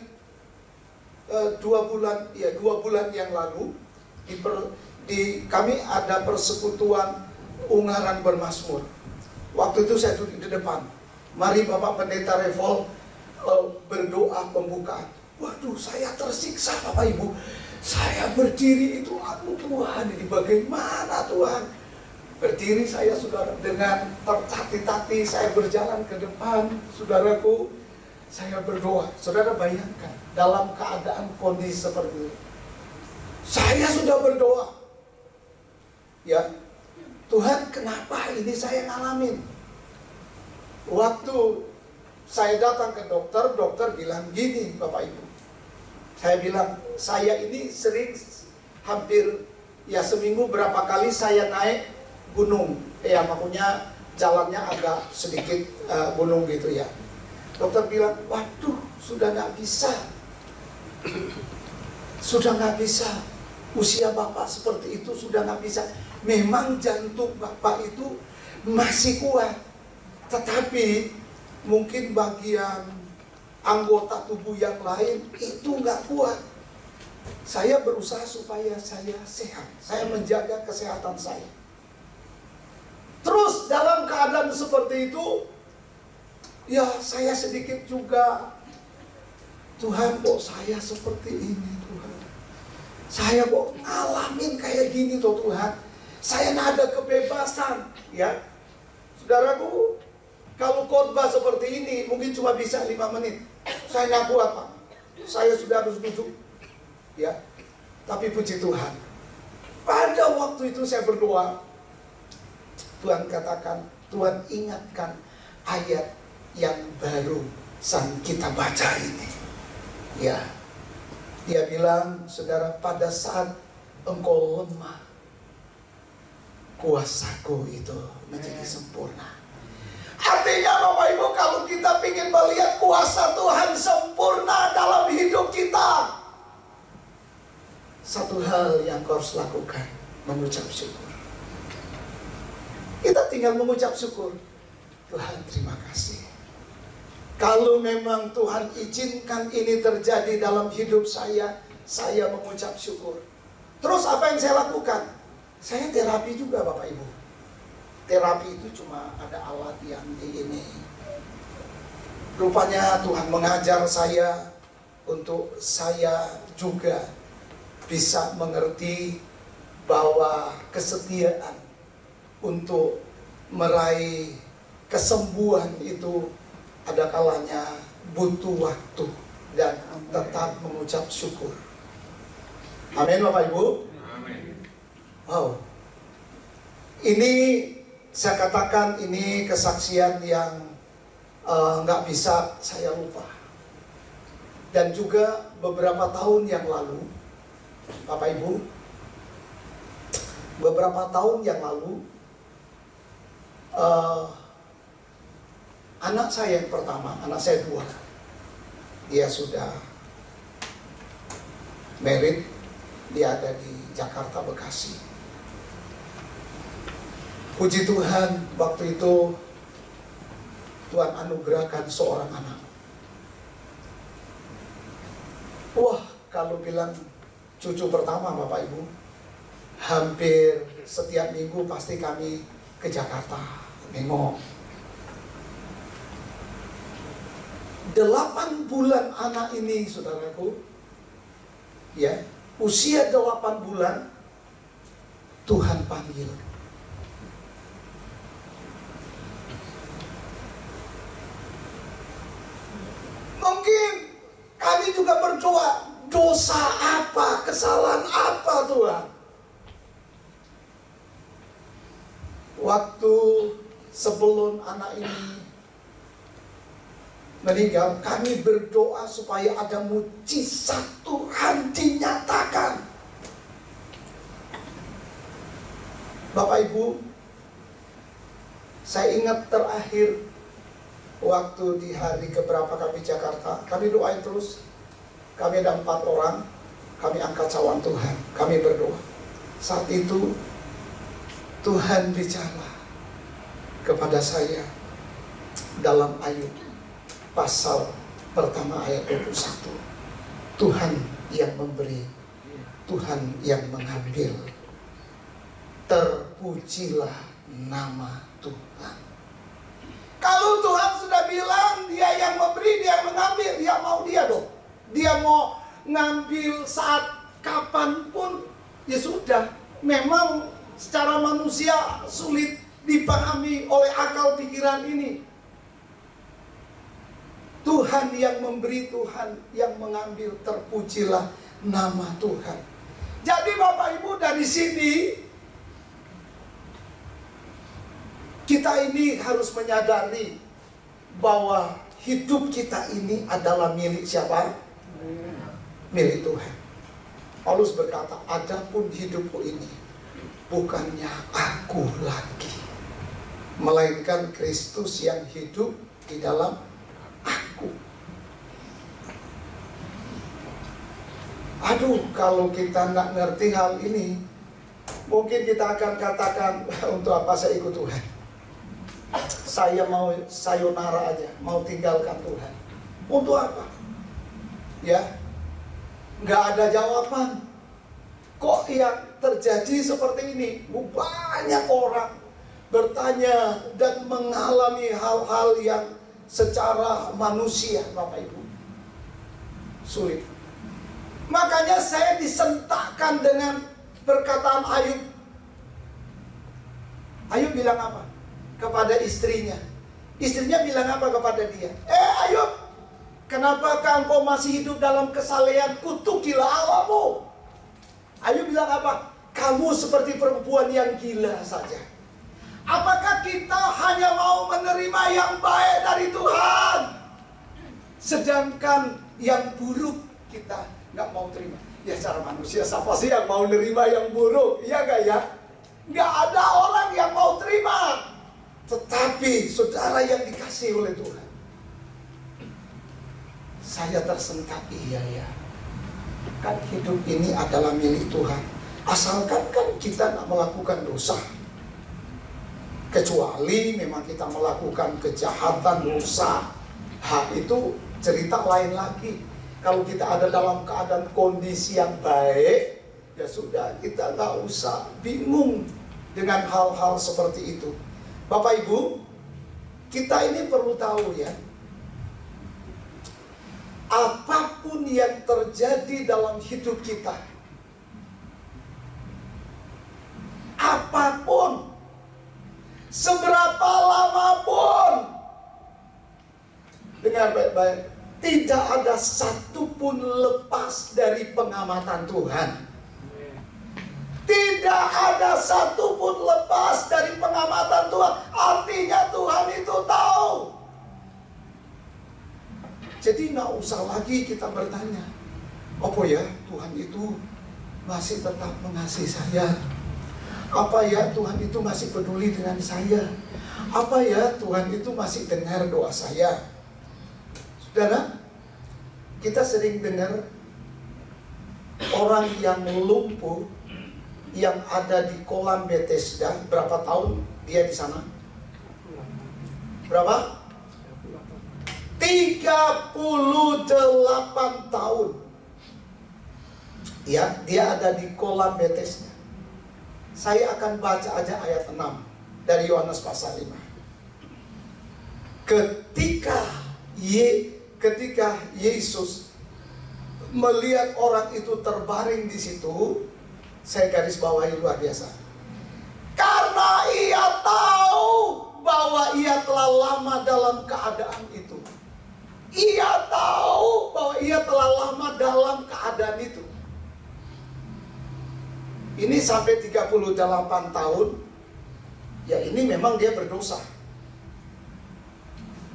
2 bulan yang lalu kami ada persekutuan Ungaran Bermazmur. Waktu itu saya duduk di depan. Mari Bapak Pendeta Revol berdoa pembukaan. Waduh, saya tersiksa Bapak Ibu. Saya berdiri itu, aduh Tuhan, ini bagaimana Tuhan? Berdiri saya, saudara, dengan tertati-tati saya berjalan ke depan, saudaraku, saya berdoa. Saudara bayangkan, dalam keadaan kondisi seperti itu, saya sudah berdoa. Ya, Tuhan, kenapa ini saya ngalamin? Waktu saya datang ke dokter, dokter bilang gini, Bapak Ibu. Saya bilang, saya ini sering hampir seminggu berapa kali saya naik gunung. Maksudnya jalannya agak sedikit gunung gitu ya. Dokter bilang, waduh, sudah nggak bisa. Sudah nggak bisa. Usia Bapak seperti itu sudah nggak bisa. Memang jantung Bapak itu masih kuat. Tetapi mungkin bagian anggota tubuh yang lain itu nggak kuat. Saya berusaha supaya saya sehat. Saya menjaga kesehatan saya. Terus dalam keadaan seperti itu, ya saya sedikit juga, Tuhan kok saya seperti ini Tuhan. Saya kok ngalamin kayak gini Tuhan. Saya nggak ada kebebasan, ya. Saudaraku, Kalau khotbah seperti ini mungkin cuma bisa 5 menit. Saya nggak kuat, Pak. Saya sudah harus duduk. Ya. Tapi puji Tuhan. Pada waktu itu saya berdoa. Tuhan katakan, Tuhan ingatkan ayat yang baru kita baca ini. Ya. Dia bilang, saudara, pada saat engkau lemah, kuasaku itu menjadi sempurna. Artinya Bapak Ibu, kalau kita ingin melihat kuasa Tuhan sempurna dalam hidup kita, satu hal yang kau harus lakukan, mengucap syukur. Kita tinggal mengucap syukur. Tuhan, terima kasih. Kalau memang Tuhan izinkan ini terjadi dalam hidup saya mengucap syukur. Terus apa yang saya lakukan? Saya terapi juga Bapak Ibu. Terapi itu cuma ada alat yang di ini. Rupanya Tuhan mengajar saya untuk saya juga bisa mengerti bahwa kesetiaan untuk meraih kesembuhan itu ada kalanya butuh waktu dan tetap mengucap syukur. Amin Bapak Ibu. Amin. Wow. Ini saya katakan ini kesaksian yang nggak bisa saya lupa. Dan juga beberapa tahun yang lalu, Bapak Ibu, beberapa tahun yang lalu, anak saya yang pertama, anak saya 2, dia sudah married, dia ada di Jakarta, Bekasi. Puji Tuhan, waktu itu Tuhan anugerahkan seorang anak. Wah, kalau bilang cucu pertama Bapak Ibu, hampir setiap minggu pasti kami ke Jakarta nengok. 8 bulan anak ini, saudaraku, ya, usia 8 bulan, Tuhan panggil. Mungkin kami juga berdoa, dosa apa, kesalahan apa Tuhan? Waktu sebelum anak ini meninggal, kami berdoa supaya ada mujizat Tuhan dinyatakan. Bapak Ibu, saya ingat terakhir waktu di hari keberapa kami Jakarta, kami doain terus. Kami ada 4 orang, kami angkat cawan Tuhan, kami berdoa. Saat itu Tuhan bicara kepada saya dalam Ayub pasal pertama ayat 21. Tuhan yang memberi, Tuhan yang mengambil. Terpujilah nama Tuhan. Kalau Tuhan sudah bilang dia yang memberi, dia yang mengambil, dia mau dia dong. Dia mau ngambil saat kapanpun, ya sudah. Memang secara manusia sulit dipahami oleh akal pikiran ini. Tuhan yang memberi, Tuhan yang mengambil, terpujilah nama Tuhan. Jadi Bapak Ibu, dari sini kita ini harus menyadari bahwa hidup kita ini adalah milik siapa? Milik Tuhan. Paulus berkata, adapun hidupku ini bukannya aku lagi, melainkan Kristus yang hidup di dalam aku. Aduh, kalau kita nggak ngerti hal ini, mungkin kita akan katakan, untuk apa saya ikut Tuhan? Saya mau sayonara aja, mau tinggalkan Tuhan. Untuk apa? Ya, nggak ada jawaban. Kok yang terjadi seperti ini? Banyak orang bertanya dan mengalami hal-hal yang secara manusia, Bapak Ibu, sulit. Makanya saya disentakkan dengan perkataan Ayub. Ayub bilang apa? Kepada istrinya, Istrinya bilang apa kepada dia? Ayub, kenapakah engkau masih hidup dalam kesalehan? Kutukilah Allahmu. Ayub bilang apa? Kamu seperti perempuan yang gila saja. Apakah kita hanya mau menerima yang baik dari Tuhan, sedangkan yang buruk kita nggak mau terima? Ya secara manusia siapa sih yang mau nerima yang buruk? Iya nggak ya? Nggak ada orang yang mau terima. Tetapi saudara yang dikasihi oleh Tuhan, saya tersentak, iya ya, kan hidup ini adalah milik Tuhan. Asalkan kan kita tidak melakukan dosa. Kecuali memang kita melakukan kejahatan, dosa, itu cerita lain lagi. Kalau kita ada dalam keadaan kondisi yang baik, ya sudah, kita nggak usah bingung dengan hal-hal seperti itu. Bapak Ibu, kita ini perlu tahu ya, apapun yang terjadi dalam hidup kita, apapun, seberapa lama pun, dengar baik-baik, tidak ada satupun lepas dari pengamatan Tuhan. Tidak ada satupun lepas dari pengamatan Tuhan. Artinya Tuhan itu tahu. Jadi nggak usah lagi kita bertanya, apa ya Tuhan itu masih tetap mengasihi saya? Apa ya Tuhan itu masih peduli dengan saya? Apa ya Tuhan itu masih dengar doa saya? Saudara, kita sering dengar orang yang lumpuh yang ada di kolam Bethesda. Berapa tahun dia di sana? Berapa? 38 tahun. Ya, dia ada di kolam Bethesda. Saya akan baca aja ayat 6 dari Yohanes pasal 5. Ketika Yesus melihat orang itu terbaring di situ, saya garis bawahi luar biasa. Karena ia tahu bahwa ia telah lama dalam keadaan itu. Ia tahu bahwa ia telah lama dalam keadaan itu. Ini sampai 38 tahun. Ya ini memang dia berdosa.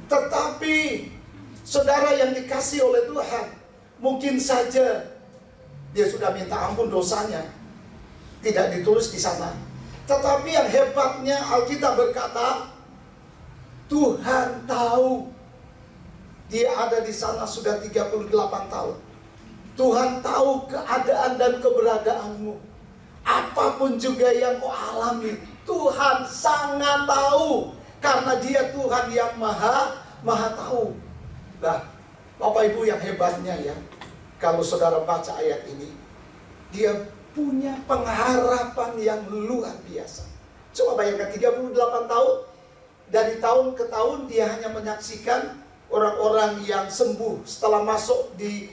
Tetapi saudara yang dikasih oleh Tuhan, mungkin saja dia sudah minta ampun dosanya, tidak ditulis di sana. Tetapi yang hebatnya Alkitab berkata, Tuhan tahu dia ada di sana sudah 38 tahun. Tuhan tahu keadaan dan keberadaanmu. Apapun juga yang kau alami, Tuhan sangat tahu. Karena dia Tuhan yang maha tahu. Nah, Bapak Ibu yang hebatnya ya, kalau saudara baca ayat ini, dia punya pengharapan yang luar biasa. Coba bayangkan 38 tahun, dari tahun ke tahun dia hanya menyaksikan orang-orang yang sembuh setelah masuk di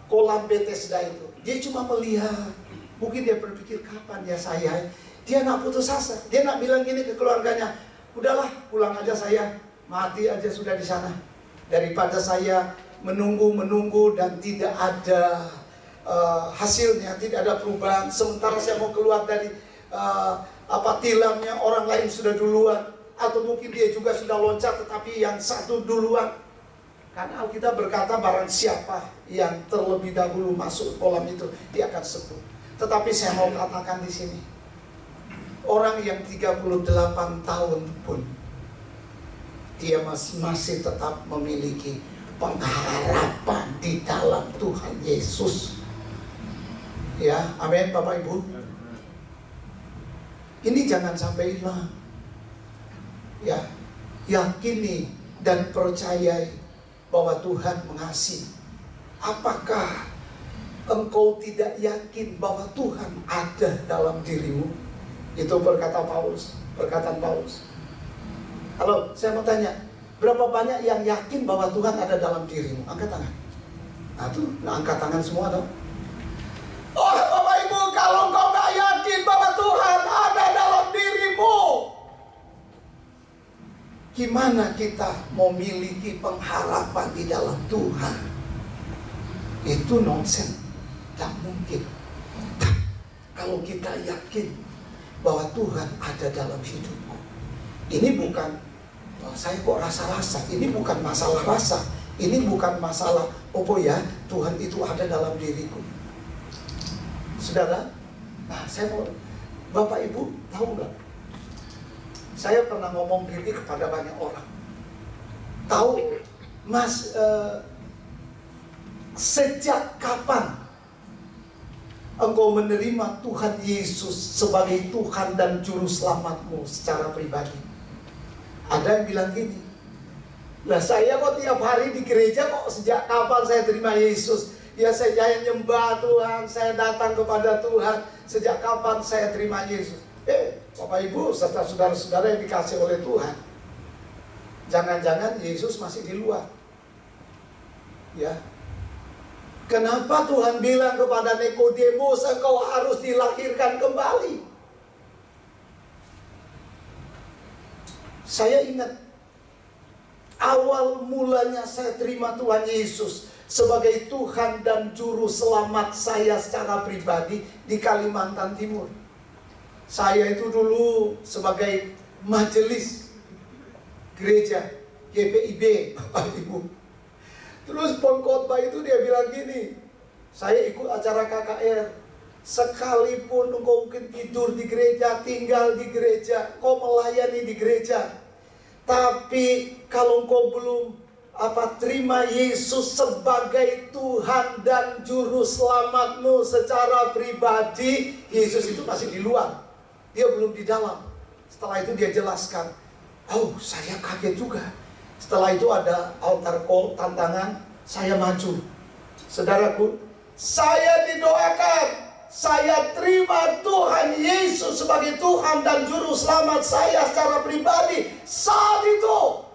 kolam Bethesda itu. Dia cuma melihat, mungkin dia berpikir kapan ya saya. Dia nak putus asa, dia nak bilang gini ke keluarganya, udahlah pulang aja saya, mati aja sudah di sana. Daripada saya menunggu dan tidak ada hasilnya, tidak ada perubahan. Sementara saya mau keluar dari tilamnya, orang lain sudah duluan. Atau mungkin dia juga sudah loncat, tetapi yang satu duluan. Karena Alkitab berkata barang siapa yang terlebih dahulu masuk kolam itu, dia akan sembuh. Tetapi saya mau katakan di sini, orang yang 38 tahun pun dia masih tetap memiliki pengharapan di dalam Tuhan Yesus. Ya, amin Bapak Ibu. Ini jangan sampai hilang. Ya, yakini dan percayai bahwa Tuhan mengasihi. Apakah engkau tidak yakin bahwa Tuhan ada dalam dirimu? Itu perkataan Paulus. Halo, saya mau tanya, berapa banyak yang yakin bahwa Tuhan ada dalam dirimu? Angkat tangan. Nah tuh, angkat tangan semua dong. Oh Bapak Ibu, kalau engkau gak yakin bahwa Tuhan ada dalam dirimu, gimana kita memiliki pengharapan di dalam Tuhan? Itu nonsens, tak mungkin. Kalau kita yakin bahwa Tuhan ada dalam hidupku, ini bukan saya kok rasa-rasa, ini bukan masalah rasa, ini bukan masalah Tuhan itu ada dalam diriku. Saudara, saya mau, Bapak Ibu tahu nggak? Saya pernah ngomong gini kepada banyak orang. Tahu, Mas, sejak kapan engkau menerima Tuhan Yesus sebagai Tuhan dan Juru Selamatmu secara pribadi? Ada yang bilang gini, lah saya kok tiap hari di gereja kok, sejak kapan saya terima Yesus? Ya saya nyembah Tuhan, saya datang kepada Tuhan, sejak kapan saya terima Yesus? Bapak Ibu serta saudara-saudara yang dikasih oleh Tuhan, jangan-jangan Yesus masih di luar. Ya, kenapa Tuhan bilang kepada Nikodemus, engkau harus dilahirkan kembali? Saya ingat awal mulanya saya terima Tuhan Yesus sebagai Tuhan dan Juru Selamat saya secara pribadi di Kalimantan Timur. Saya itu dulu sebagai majelis gereja GPIB, Bapak Ibu. Terus pengkhotbah itu dia bilang gini, saya ikut acara KKR, sekalipun engkau mungkin tidur di gereja, tinggal di gereja, kau melayani di gereja, tapi kalau engkau belum terima Yesus sebagai Tuhan dan Juru Selamatmu secara pribadi, Yesus itu masih di luar, dia belum di dalam. Setelah itu dia jelaskan, saya kaget juga. Setelah itu ada altar call, tantangan, saya maju. Saudaraku, saya didoakan, saya terima Tuhan Yesus sebagai Tuhan dan Juru Selamat saya secara pribadi. Saat itu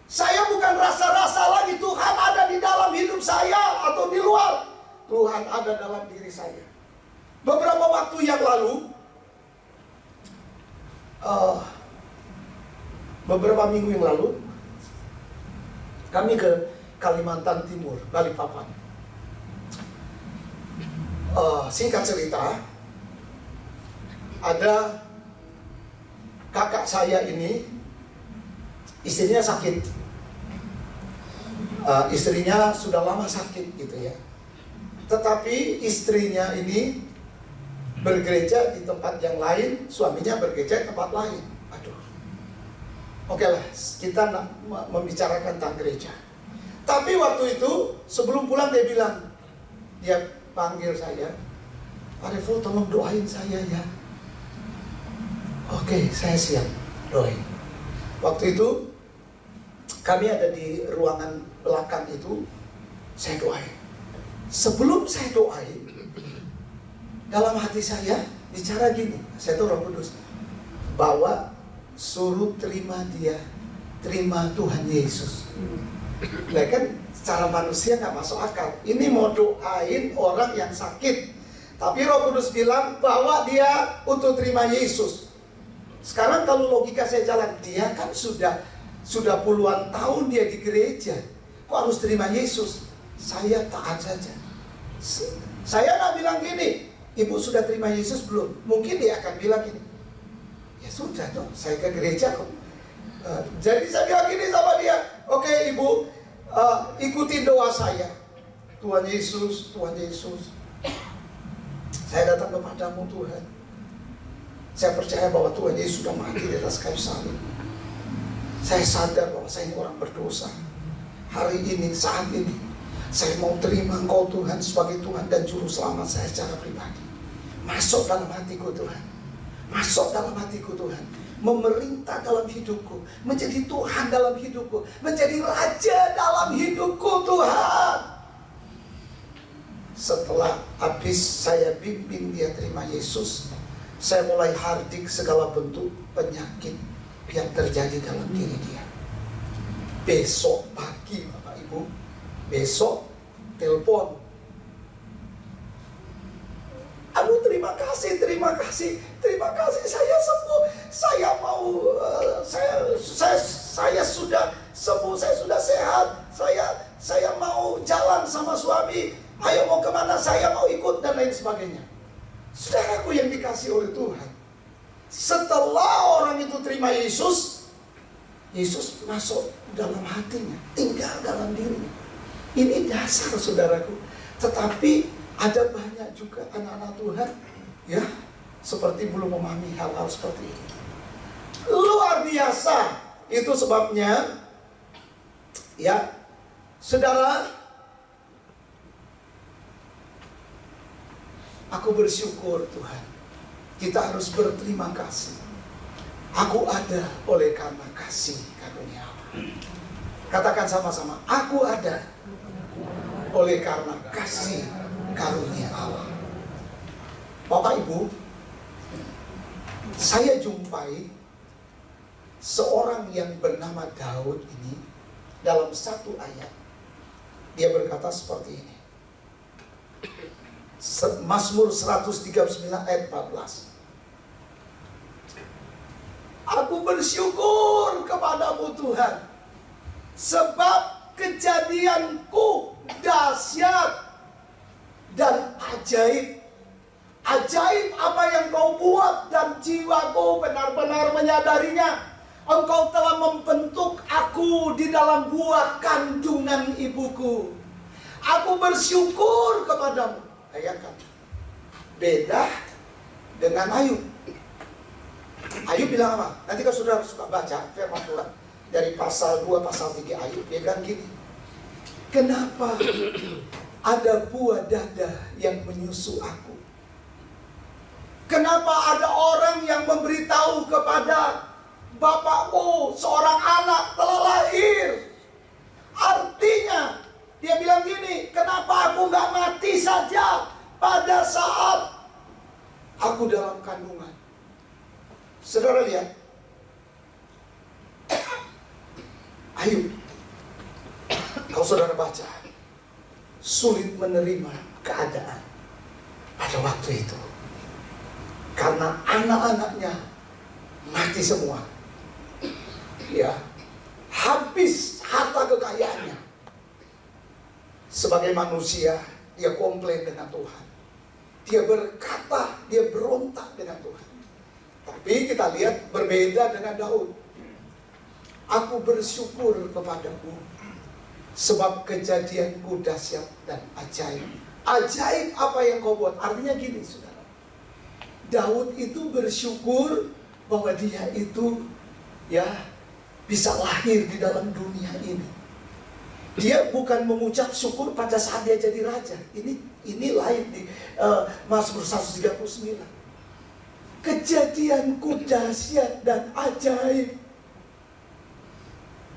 saya bukan rasa-rasa lagi Tuhan ada di dalam hidup saya atau di luar. Tuhan ada dalam diri saya. Beberapa waktu yang lalu, beberapa minggu yang lalu, kami ke Kalimantan Timur, Balikpapan. Singkat cerita, ada kakak saya ini, istrinya sakit. Istrinya sudah lama sakit gitu ya. Tetapi istrinya ini bergereja di tempat yang lain, suaminya bergereja di tempat lain. Oke lah, kita membicarakan tentang gereja. Tapi waktu itu, sebelum pulang dia bilang, dia panggil saya, Pak Revo tolong doain saya ya. Oke, saya siap, doain. Waktu itu, kami ada di ruangan belakang itu, saya doain. Sebelum saya doain, dalam hati saya bicara gini, saya tahu Roh Kudus, bahwa suruh terima dia, terima Tuhan Yesus. Nah kan secara manusia nggak masuk akal. Ini mau doain orang yang sakit, tapi Roh Kudus bilang bawa dia untuk terima Yesus. Sekarang kalau logika saya jalan, dia kan sudah puluhan tahun dia di gereja, kok harus terima Yesus? Saya taat saja. Saya nggak bilang gini, ibu sudah terima Yesus belum? Mungkin dia akan bilang gini, ya sudah dong, saya ke gereja kok. Jadi saya bilang gini sama dia, oke ibu, ikutin doa saya. Tuhan Yesus, Tuhan Yesus, saya datang kepadamu Tuhan. Saya percaya bahwa Tuhan Yesus sudah mati di atas kayu salib. Saya sadar bahwa saya ini orang berdosa. Hari ini, saat ini, saya mau terima Engkau Tuhan sebagai Tuhan dan Juru Selamat saya secara pribadi. Masuk dalam hatiku Tuhan. Masuk dalam hatiku Tuhan. Memerintah dalam hidupku. Menjadi Tuhan dalam hidupku. Menjadi Raja dalam hidupku Tuhan. Setelah habis saya bimbing dia terima Yesus, saya mulai hardik segala bentuk penyakit yang terjadi dalam diri dia. Besok pagi Bapak Ibu, besok telepon, aku terima terima kasih, saya sembuh, saya mau, saya sudah sembuh, saya sudah sehat, saya mau jalan sama suami, ayo mau kemana, saya mau ikut, dan lain sebagainya. Saudaraku yang dikasih oleh Tuhan, setelah orang itu terima Yesus, Yesus masuk dalam hatinya, tinggal dalam dirinya. Ini dasar, saudaraku. Tetapi ada banyak juga anak-anak Tuhan, ya, seperti belum memahami hal-hal seperti ini. Luar biasa. Itu sebabnya, ya, saudara, aku bersyukur Tuhan. Kita harus berterima kasih. Aku ada oleh karena kasih karunia Allah. Katakan sama-sama, aku ada oleh karena kasih karunia Allah. Bapak Ibu, saya jumpai seorang yang bernama Daud ini dalam satu ayat. Dia berkata seperti ini. Mazmur 139 ayat 14. Aku bersyukur kepadamu Tuhan, sebab kejadianku dahsyat dan ajaib. Ajaib apa yang kau buat, dan jiwaku benar-benar menyadarinya. Engkau telah membentuk aku di dalam buah kandungan ibuku. Aku bersyukur kepadamu. Bayangkan, beda dengan Ayub. Ayub bilang apa? Nanti kalau saudara suka baca firman Tuhan dari pasal 2, pasal 3 Ayub, dia bilang gini, kenapa ada buah dada yang menyusu aku? Kenapa ada orang yang memberitahu kepada bapakku seorang anak telah lahir? Artinya dia bilang gini, kenapa aku gak mati saja pada saat aku dalam kandungan? Saudara lihat, Ayub, kalau saudara baca, sulit menerima keadaan pada waktu itu. Karena anak-anaknya mati semua. Ya, habis harta kekayaannya. Sebagai manusia, dia komplain dengan Tuhan. Dia berkata, dia berontak dengan Tuhan. Tapi kita lihat berbeda dengan Daud. Aku bersyukur kepadamu, sebab kejadianku dahsyat dan ajaib. Ajaib apa yang kau buat? Artinya gini, saudara. Daud itu bersyukur bahwa dia itu, ya, bisa lahir di dalam dunia ini. Dia bukan mengucap syukur pada saat dia jadi raja. Ini lain di Mazmur 139. Kejadianku dahsyat dan ajaib.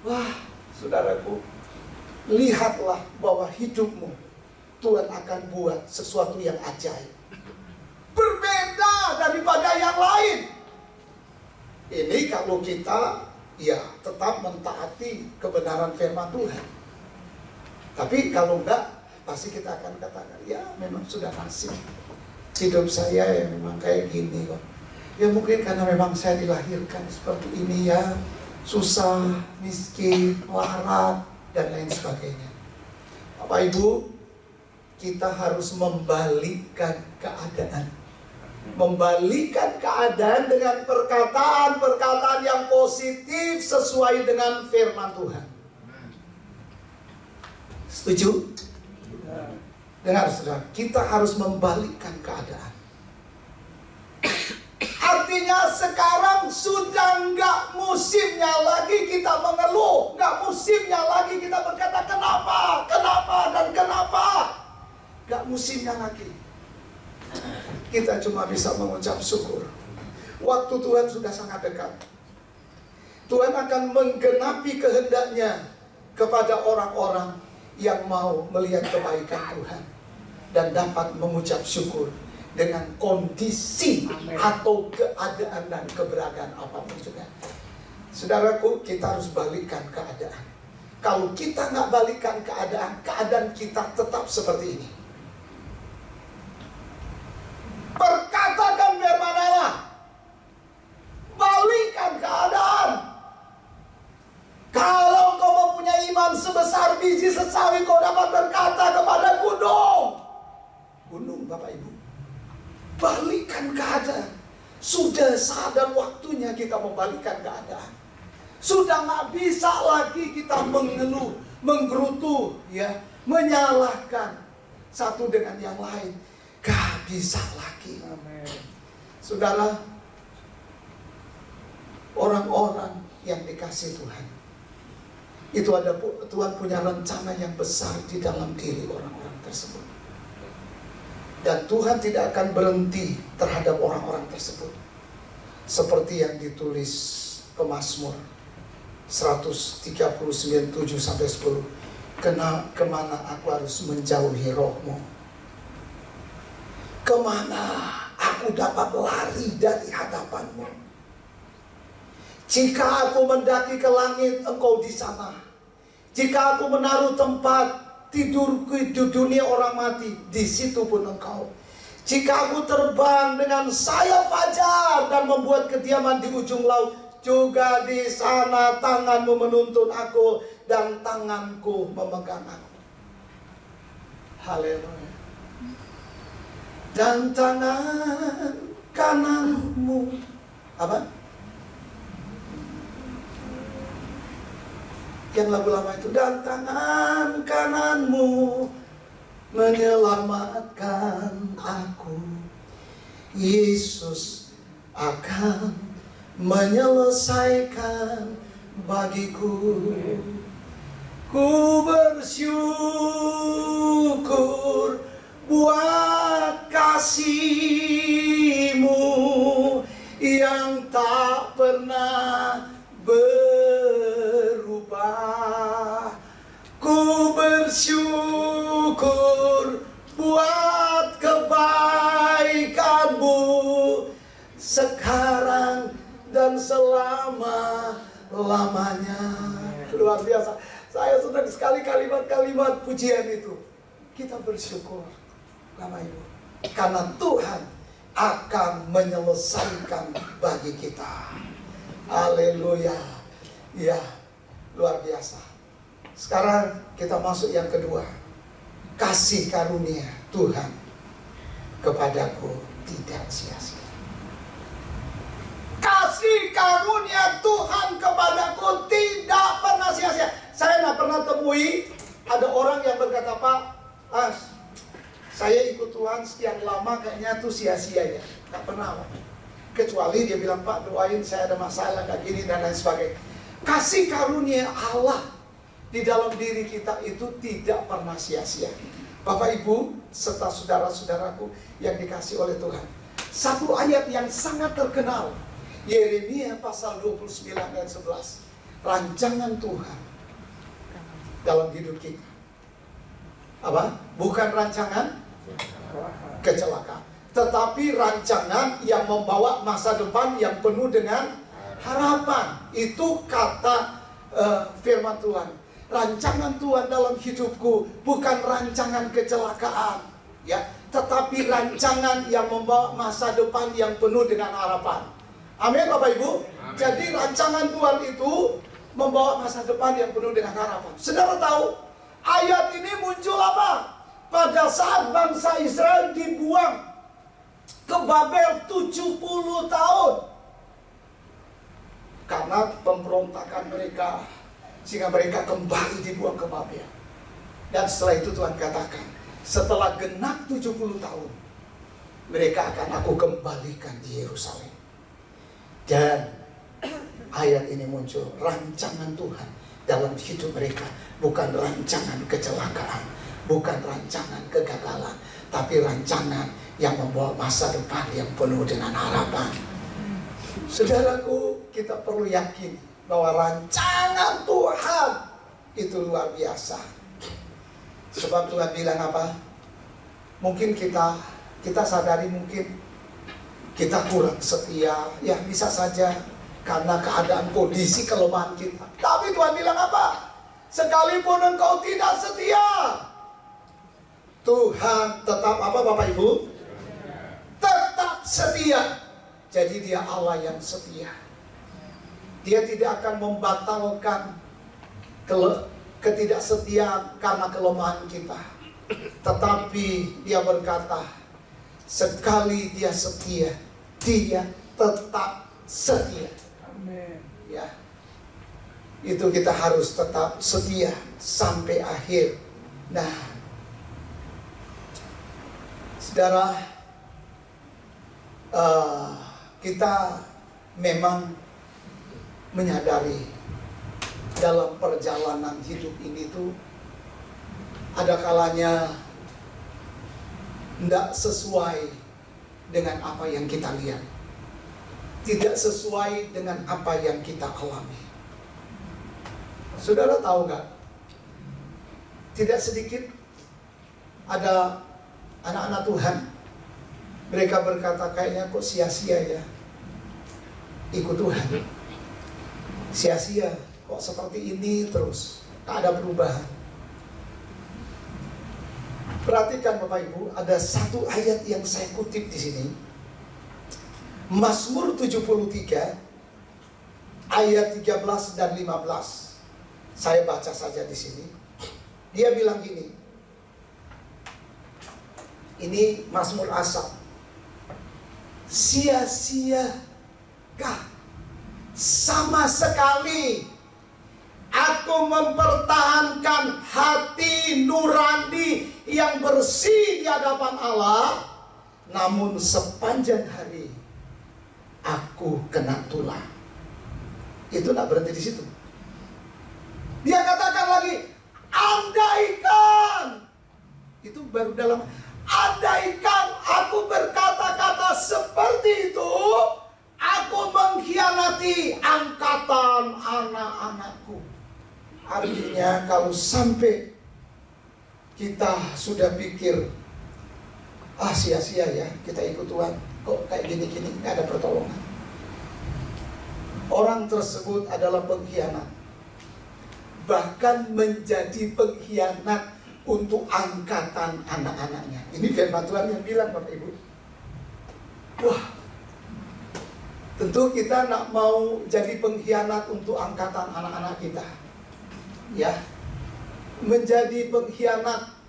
Wah, saudaraku, lihatlah bahwa hidupmu Tuhan akan buat sesuatu yang ajaib, berbeda daripada yang lain. Ini kalau kita, ya, tetap mentaati kebenaran firman Tuhan. Tapi kalau enggak, pasti kita akan katakan, ya memang sudah nasib hidup saya ya memang kayak gini kok. Ya mungkin karena memang saya dilahirkan seperti ini, ya, susah, miskin, melarat, dan lain sebagainya. Bapak Ibu, kita harus membalikkan keadaan. Membalikkan keadaan dengan perkataan-perkataan yang positif sesuai dengan firman Tuhan. Setuju? Dengar saudara, kita harus membalikkan keadaan. Artinya sekarang sudah nggak musimnya lagi kita mengeluh, nggak musimnya lagi kita berkata kenapa, dan kenapa. Nggak musimnya lagi. Kita cuma bisa mengucap syukur. Waktu Tuhan sudah sangat dekat. Tuhan akan menggenapi kehendaknya kepada orang-orang yang mau melihat kebaikan Tuhan dan dapat mengucap syukur dengan kondisi atau keadaan dan keberadaan apapun juga. Saudaraku, kita harus balikkan keadaan. Kalau kita nggak balikkan keadaan kita tetap seperti ini. Perkataan biji sesawi kau dapat berkata kepada gunung. Gunung, Bapak Ibu, balikkan keadaan. Sudah saat dan waktunya kita membalikkan keadaan. Sudah nggak bisa lagi kita mengeluh, menggerutu, ya, menyalahkan satu dengan yang lain. Gak bisa lagi. Amen. Saudara, orang-orang yang dikasih Tuhan, itu ada Tuhan punya rencana yang besar di dalam diri orang-orang tersebut. Dan Tuhan tidak akan berhenti terhadap orang-orang tersebut. Seperti yang ditulis Pemazmur 139:7-10. Kemana aku harus menjauhi rohmu? Kemana aku dapat lari dari hadapanmu? Jika aku mendaki ke langit, engkau di sana. Jika aku menaruh tempat tidurku di dunia orang mati, di situ pun engkau. Jika aku terbang dengan sayap fajar dan membuat kediaman di ujung laut, juga di sana tanganmu menuntun aku dan tanganku memegang aku. Haleluya. Dan tangan kananmu, apa? Yang lagu lama itu, dan tangan kananmu menyelamatkan aku. Yesus akan menyelesaikan bagiku. Ku bersyukur buat kasih-Mu yang tak pernah berubah. Ku bersyukur buat kebaikan-Mu sekarang dan selama-lamanya. Luar biasa. Saya sudah sekali kalimat-kalimat pujian itu. Kita bersyukur, Bapak Ibu, karena Tuhan akan menyelesaikan bagi kita. Haleluya. Ya, luar biasa. Sekarang kita masuk yang kedua. Kasih karunia Tuhan kepadaku tidak sia-sia. Kasih karunia Tuhan kepadaku tidak pernah sia-sia. Saya tidak pernah temui ada orang yang berkata, Pak, saya ikut Tuhan sekian lama kayaknya tuh sia-sia ya. Tidak pernah, Pak. Kecuali dia bilang, Pak, doain saya ada masalah kayak gini dan lain sebagainya. Kasih karunia Allah di dalam diri kita itu tidak pernah sia-sia. Bapak Ibu serta saudara-saudaraku yang dikasih oleh Tuhan, satu ayat yang sangat terkenal, Yeremia pasal 29 ayat 11. Rancangan Tuhan dalam hidup kita, apa? Bukan rancangan kecelakaan, tetapi rancangan yang membawa masa depan yang penuh dengan harapan. Itu kata firman Tuhan. Rancangan Tuhan dalam hidupku bukan rancangan kecelakaan, ya, tetapi rancangan yang membawa masa depan yang penuh dengan harapan. Amin, Bapak Ibu. Amin. Jadi rancangan Tuhan itu membawa masa depan yang penuh dengan harapan. Saudara tahu, ayat ini muncul apa? Pada saat bangsa Israel dibuang ke Babel 70 tahun. Karena pemberontakan mereka, sehingga mereka kembali dibuang ke Babel. Dan setelah itu Tuhan katakan, setelah genap 70 tahun, mereka akan aku kembalikan di Yerusalem. Dan ayat ini muncul, rancangan Tuhan dalam hidup mereka bukan rancangan kecelakaan, bukan rancangan kegagalan, tapi rancangan yang membawa masa depan yang penuh dengan harapan. Saudaraku, kita perlu yakin bahwa rancangan Tuhan itu luar biasa. Sebab Tuhan bilang apa? Mungkin kita sadari mungkin kita kurang setia, ya bisa saja karena keadaan kondisi kelemahan kita. Tapi Tuhan bilang apa? Sekalipun engkau tidak setia, Tuhan tetap apa, Bapak Ibu? Tetap setia. Jadi dia Allah yang setia. Dia tidak akan membatalkan ketidaksetiaan karena kelemahan kita. Tetapi dia berkata, sekali dia setia, dia tetap setia. Amin. Ya, itu kita harus tetap setia sampai akhir. Nah, saudara, kita memang menyadari dalam perjalanan hidup ini tuh ada kalanya tidak sesuai dengan apa yang kita lihat, tidak sesuai dengan apa yang kita alami. Saudara tahu gak? Tidak sedikit ada anak-anak Tuhan, mereka berkata, kayaknya kok sia-sia ya ikut Tuhan, sia-sia kok seperti ini terus, tak ada perubahan. Perhatikan Bapak Ibu, ada satu ayat yang saya kutip di sini. Mazmur 73 ayat 13 dan 15. Saya baca saja di sini. Dia bilang gini. Ini Mazmur Asaf. Sia-siakah sama sekali aku mempertahankan hati nurani yang bersih di hadapan Allah, namun sepanjang hari aku kena tulah. Itu tidak berhenti di situ. Dia katakan lagi, andaikan, itu baru dalam, andaikan aku berkata-kata seperti itu, aku mengkhianati angkatan anak-anakku. Artinya kalau sampai kita sudah pikir, sia-sia ya kita ikut Tuhan, kok kayak gini-gini, nggak ada pertolongan. Orang tersebut adalah pengkhianat, bahkan menjadi pengkhianat untuk angkatan anak-anaknya. Ini firman Tuhan yang bilang, Bapak Ibu. Wah, tentu kita nak mau jadi pengkhianat untuk angkatan anak-anak kita, ya, menjadi pengkhianat.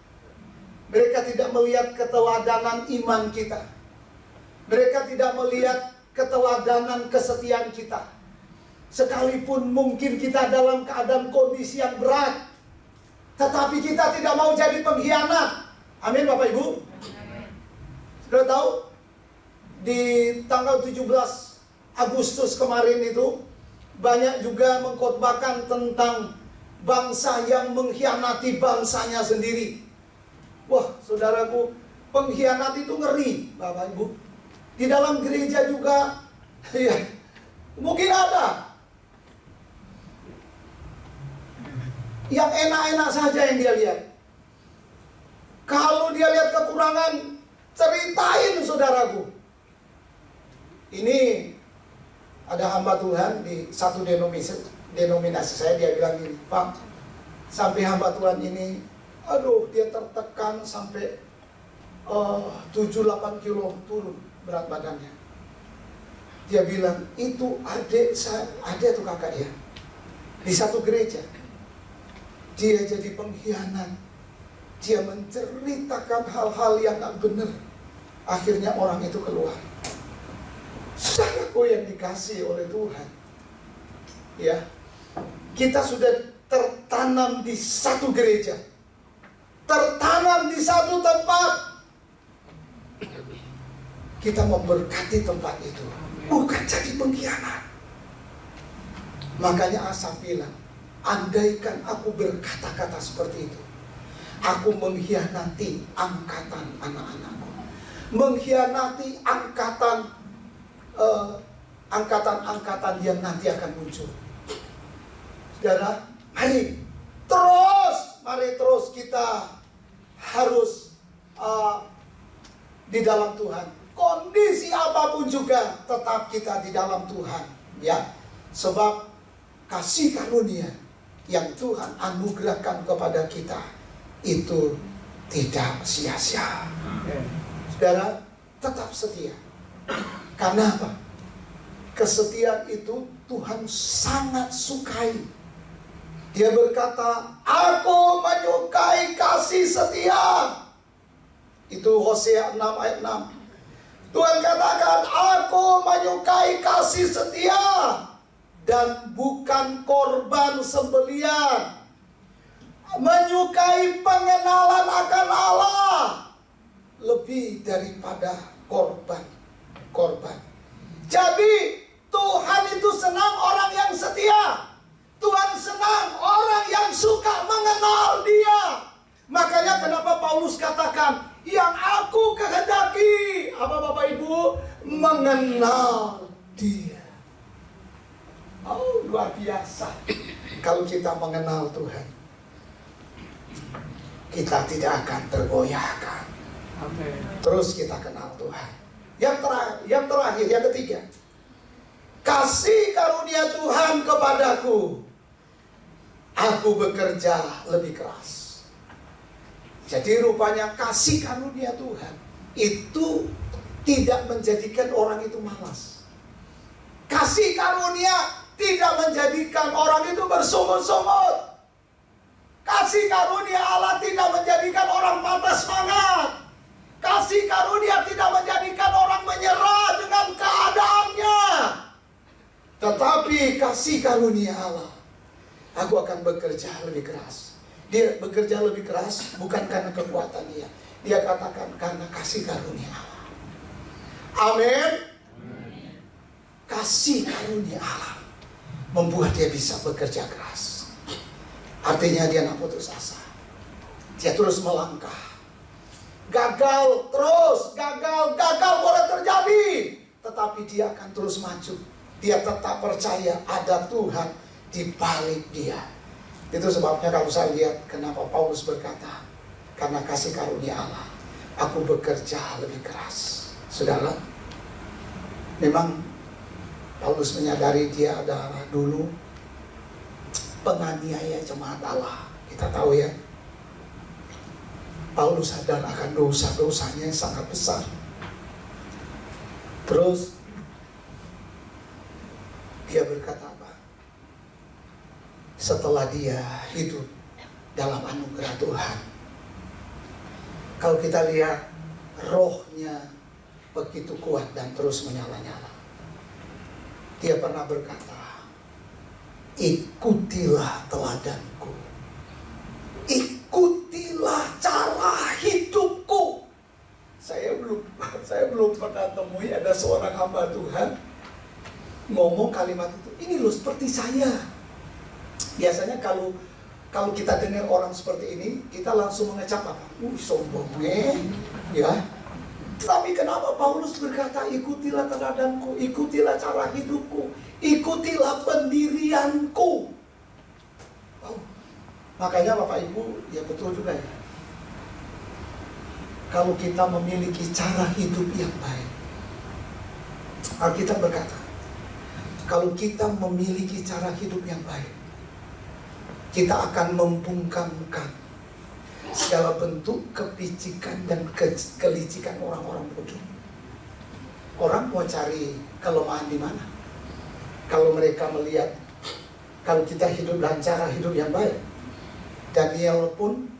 Mereka tidak melihat keteladanan iman kita, mereka tidak melihat keteladanan kesetiaan kita. Sekalipun mungkin kita dalam keadaan kondisi yang berat, tetapi kita tidak mau jadi pengkhianat. Amin Bapak Ibu. Sudah tahu, di tanggal 17 Agustus kemarin itu banyak juga mengkhotbahkan tentang bangsa yang mengkhianati bangsanya sendiri. Wah, saudaraku, pengkhianat itu ngeri, Bapak Ibu. Di dalam gereja juga, ya, mungkin ada yang enak-enak saja yang dia lihat. Kalau dia lihat kekurangan, ceritain saudaraku. Ini ada hamba Tuhan di satu denominasi saya, dia bilang gini, Pak, sampai hamba Tuhan ini, aduh, dia tertekan sampai 7-8 kilo turun berat badannya. Dia bilang, itu adik tuh kakak ya, di satu gereja. Dia jadi pengkhianat, dia menceritakan hal-hal yang gak benar. Akhirnya orang itu keluar. Saudaraku yang dikasihi oleh Tuhan, ya, kita sudah tertanam di satu gereja, tertanam di satu tempat. Kita memberkati tempat itu, bukan jadi pengkhianat. Makanya Asaf bilang, andaikan aku berkata-kata seperti itu, aku mengkhianati angkatan anak-anakku, mengkhianati angkatan yang nanti akan muncul. Saudara, mari terus kita harus di dalam Tuhan. Kondisi apapun juga tetap kita di dalam Tuhan, ya. Sebab kasih karunia yang Tuhan anugerahkan kepada kita itu tidak sia-sia. Saudara, tetap setia. Karena apa? Kesetiaan itu Tuhan sangat sukai. Dia berkata, aku menyukai kasih setia. Itu Hosea 6 ayat 6. Tuhan katakan, aku menyukai kasih setia dan bukan korban sembelian. Menyukai pengenalan akan Allah lebih daripada korban. Jadi Tuhan itu senang orang yang setia. Tuhan senang orang yang suka mengenal Dia. Makanya kenapa Paulus katakan, yang aku kehendaki, apa Bapak Ibu? Mengenal Dia. Oh, luar biasa. Kalau kita mengenal Tuhan, kita tidak akan tergoyahkan. Terus kita kenal Tuhan. Yang terakhir, yang ketiga, kasih karunia Tuhan kepadaku, aku bekerja lebih keras. Jadi rupanya kasih karunia Tuhan itu tidak menjadikan orang itu malas. Kasih karunia tidak menjadikan orang itu bersungut-sungut. Kasih karunia Allah tidak menjadikan orang patah semangat. Kasih karunia tidak menjadikan orang menyerah dengan keadaannya. Tetapi kasih karunia Allah, aku akan bekerja lebih keras. Dia bekerja lebih keras bukan karena kekuatan dia. Dia katakan karena kasih karunia Allah. Amin. Kasih karunia Allah membuat dia bisa bekerja keras. Artinya dia tidak putus asa. Dia terus melangkah. Gagal boleh terjadi. Tetapi dia akan terus maju. Dia tetap percaya ada Tuhan di balik dia. Itu sebabnya kalau saya lihat kenapa Paulus berkata, karena kasih karunia Allah, aku bekerja lebih keras. Saudara, memang Paulus menyadari dia adalah dulu penganiaya jemaat Allah. Kita tahu ya, Paulus sadar akan dosa-dosanya yang sangat besar. Terus dia berkata apa? Setelah dia hidup dalam anugerah Tuhan, kalau kita lihat rohnya begitu kuat dan terus menyala-nyala. Dia pernah berkata, ikutilah teladanku, ikutilah cara hidupku. Saya belum pernah temui ada seorang hamba Tuhan ngomong kalimat itu. Ini loh seperti saya. Biasanya kalau kita dengar orang seperti ini, kita langsung mengecap apa? Sombongnya, ya. Tapi kenapa Paulus berkata, ikutilah teladanku, ikutilah cara hidupku, ikutilah pendirianku. Oh, makanya Bapak Ibu, ya betul juga ya. Kalau kita memiliki cara hidup yang baik, Alkitab berkata, kalau kita memiliki cara hidup yang baik, kita akan membungkamkan segala bentuk kepicikan dan kelicikan orang-orang bodoh. Orang mau cari kelemahan di mana? Kalau mereka melihat, kalau kita hidup dengan cara hidup yang baik. Daniel pun,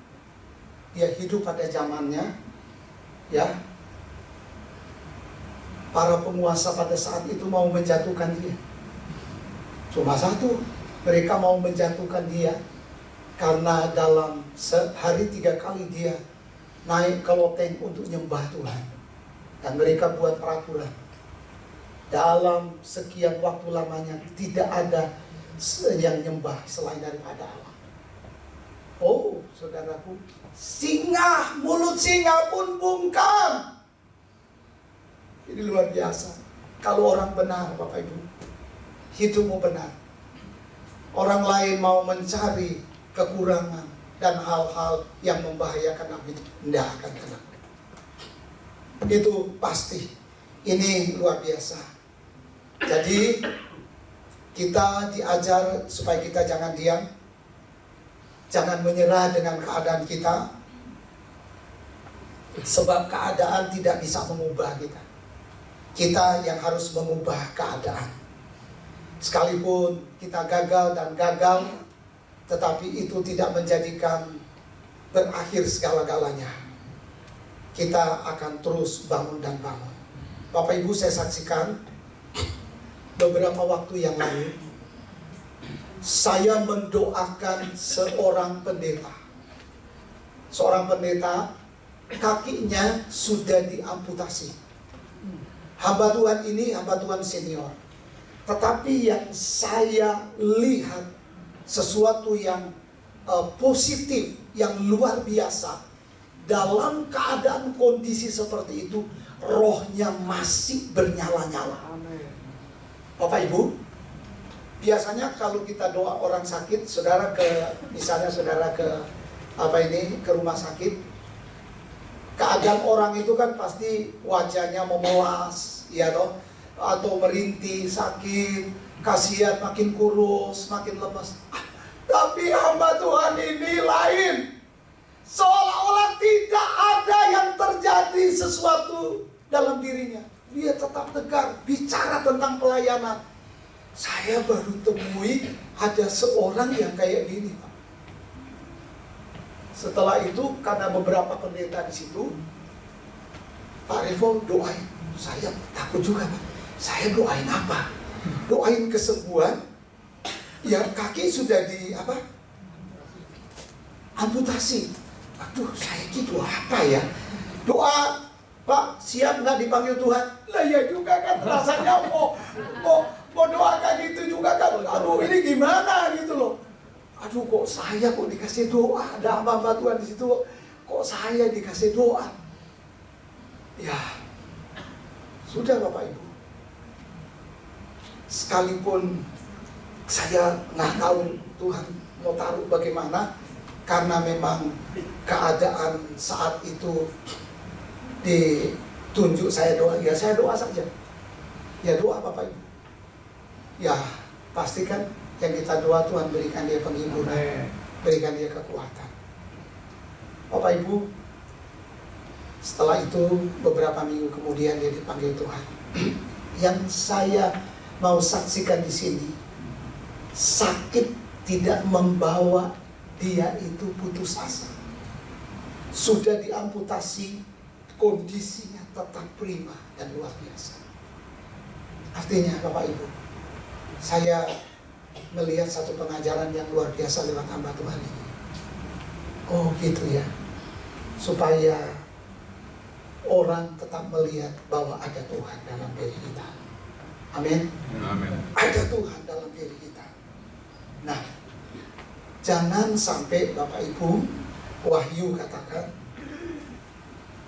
dia hidup pada zamannya, ya. Para penguasa pada saat itu mau menjatuhkan dia. Cuma satu, mereka mau menjatuhkan dia karena dalam sehari 3 kali dia naik ke loteng untuk nyembah Tuhan. Dan mereka buat peraturan, dalam sekian waktu lamanya tidak ada yang nyembah selain daripada Allah. Oh, saudaraku, mulut singa pun bungkam. Ini luar biasa. Kalau orang benar, Bapak Ibu, hidupmu benar, orang lain mau mencari kekurangan dan hal-hal yang membahayakan hidup, tidak akan kena. Itu pasti. Ini luar biasa. Jadi kita diajar supaya kita jangan diam, jangan menyerah dengan keadaan kita, sebab keadaan tidak bisa mengubah kita. Kita yang harus mengubah keadaan. Sekalipun kita gagal dan gagal, Tetapi itu tidak menjadikan berakhir segala-galanya. Kita akan terus bangun dan bangun. Bapak Ibu, saya saksikan beberapa waktu yang lalu, saya mendoakan seorang pendeta. Seorang pendeta, kakinya sudah diamputasi. Hamba Tuhan ini hamba Tuhan senior. Tetapi yang saya lihat sesuatu yang positif, yang luar biasa. Dalam keadaan kondisi seperti itu, rohnya masih bernyala-nyala. Bapak Ibu, biasanya kalau kita doa orang sakit, misalnya saudara ke rumah sakit, keadaan orang itu kan pasti wajahnya memelas, ya toh, atau merintih, sakit, kasihan, makin kurus, makin lemas. Tapi hamba Tuhan ini lain. Seolah-olah tidak ada yang terjadi sesuatu dalam dirinya. Dia tetap tegar, bicara tentang pelayanan. Saya baru temui ada seorang yang kayak gini, Pak. Setelah itu, karena beberapa pendeta di situ, Pak Revo doain. Saya takut juga, Pak. Saya doain apa? Doain kesembuhan. Ya, kaki sudah amputasi. Aduh, saya gitu apa ya? Doa, Pak, siap nggak dipanggil Tuhan? Lah ya juga kan, rasanya mau doakan gitu juga kan. Aduh, ini gimana gitu loh. Aduh, kok saya dikasih doa? Ada hamba Tuhan di situ, kok saya dikasih doa? Ya, sudah Bapak Ibu. Sekalipun saya nggak tahu Tuhan mau taruh bagaimana, karena memang keadaan saat itu ditunjuk saya doa, ya saya doa saja. Ya doa Bapak Ibu. Ya pastikan yang kita doa Tuhan berikan dia penghiburan, berikan dia kekuatan. Bapak Ibu, setelah itu beberapa minggu kemudian dia dipanggil Tuhan. Yang saya mau saksikan di sini, sakit tidak membawa dia itu putus asa. Sudah diamputasi, kondisinya tetap prima dan luar biasa. Artinya Bapak Ibu, saya melihat satu pengajaran yang luar biasa lewat hamba Tuhan ini. Oh gitu ya, supaya orang tetap melihat bahwa ada Tuhan dalam diri kita. Amin. Amin. Ada Tuhan dalam diri kita. Nah, jangan sampai Bapak Ibu, Wahyu katakan,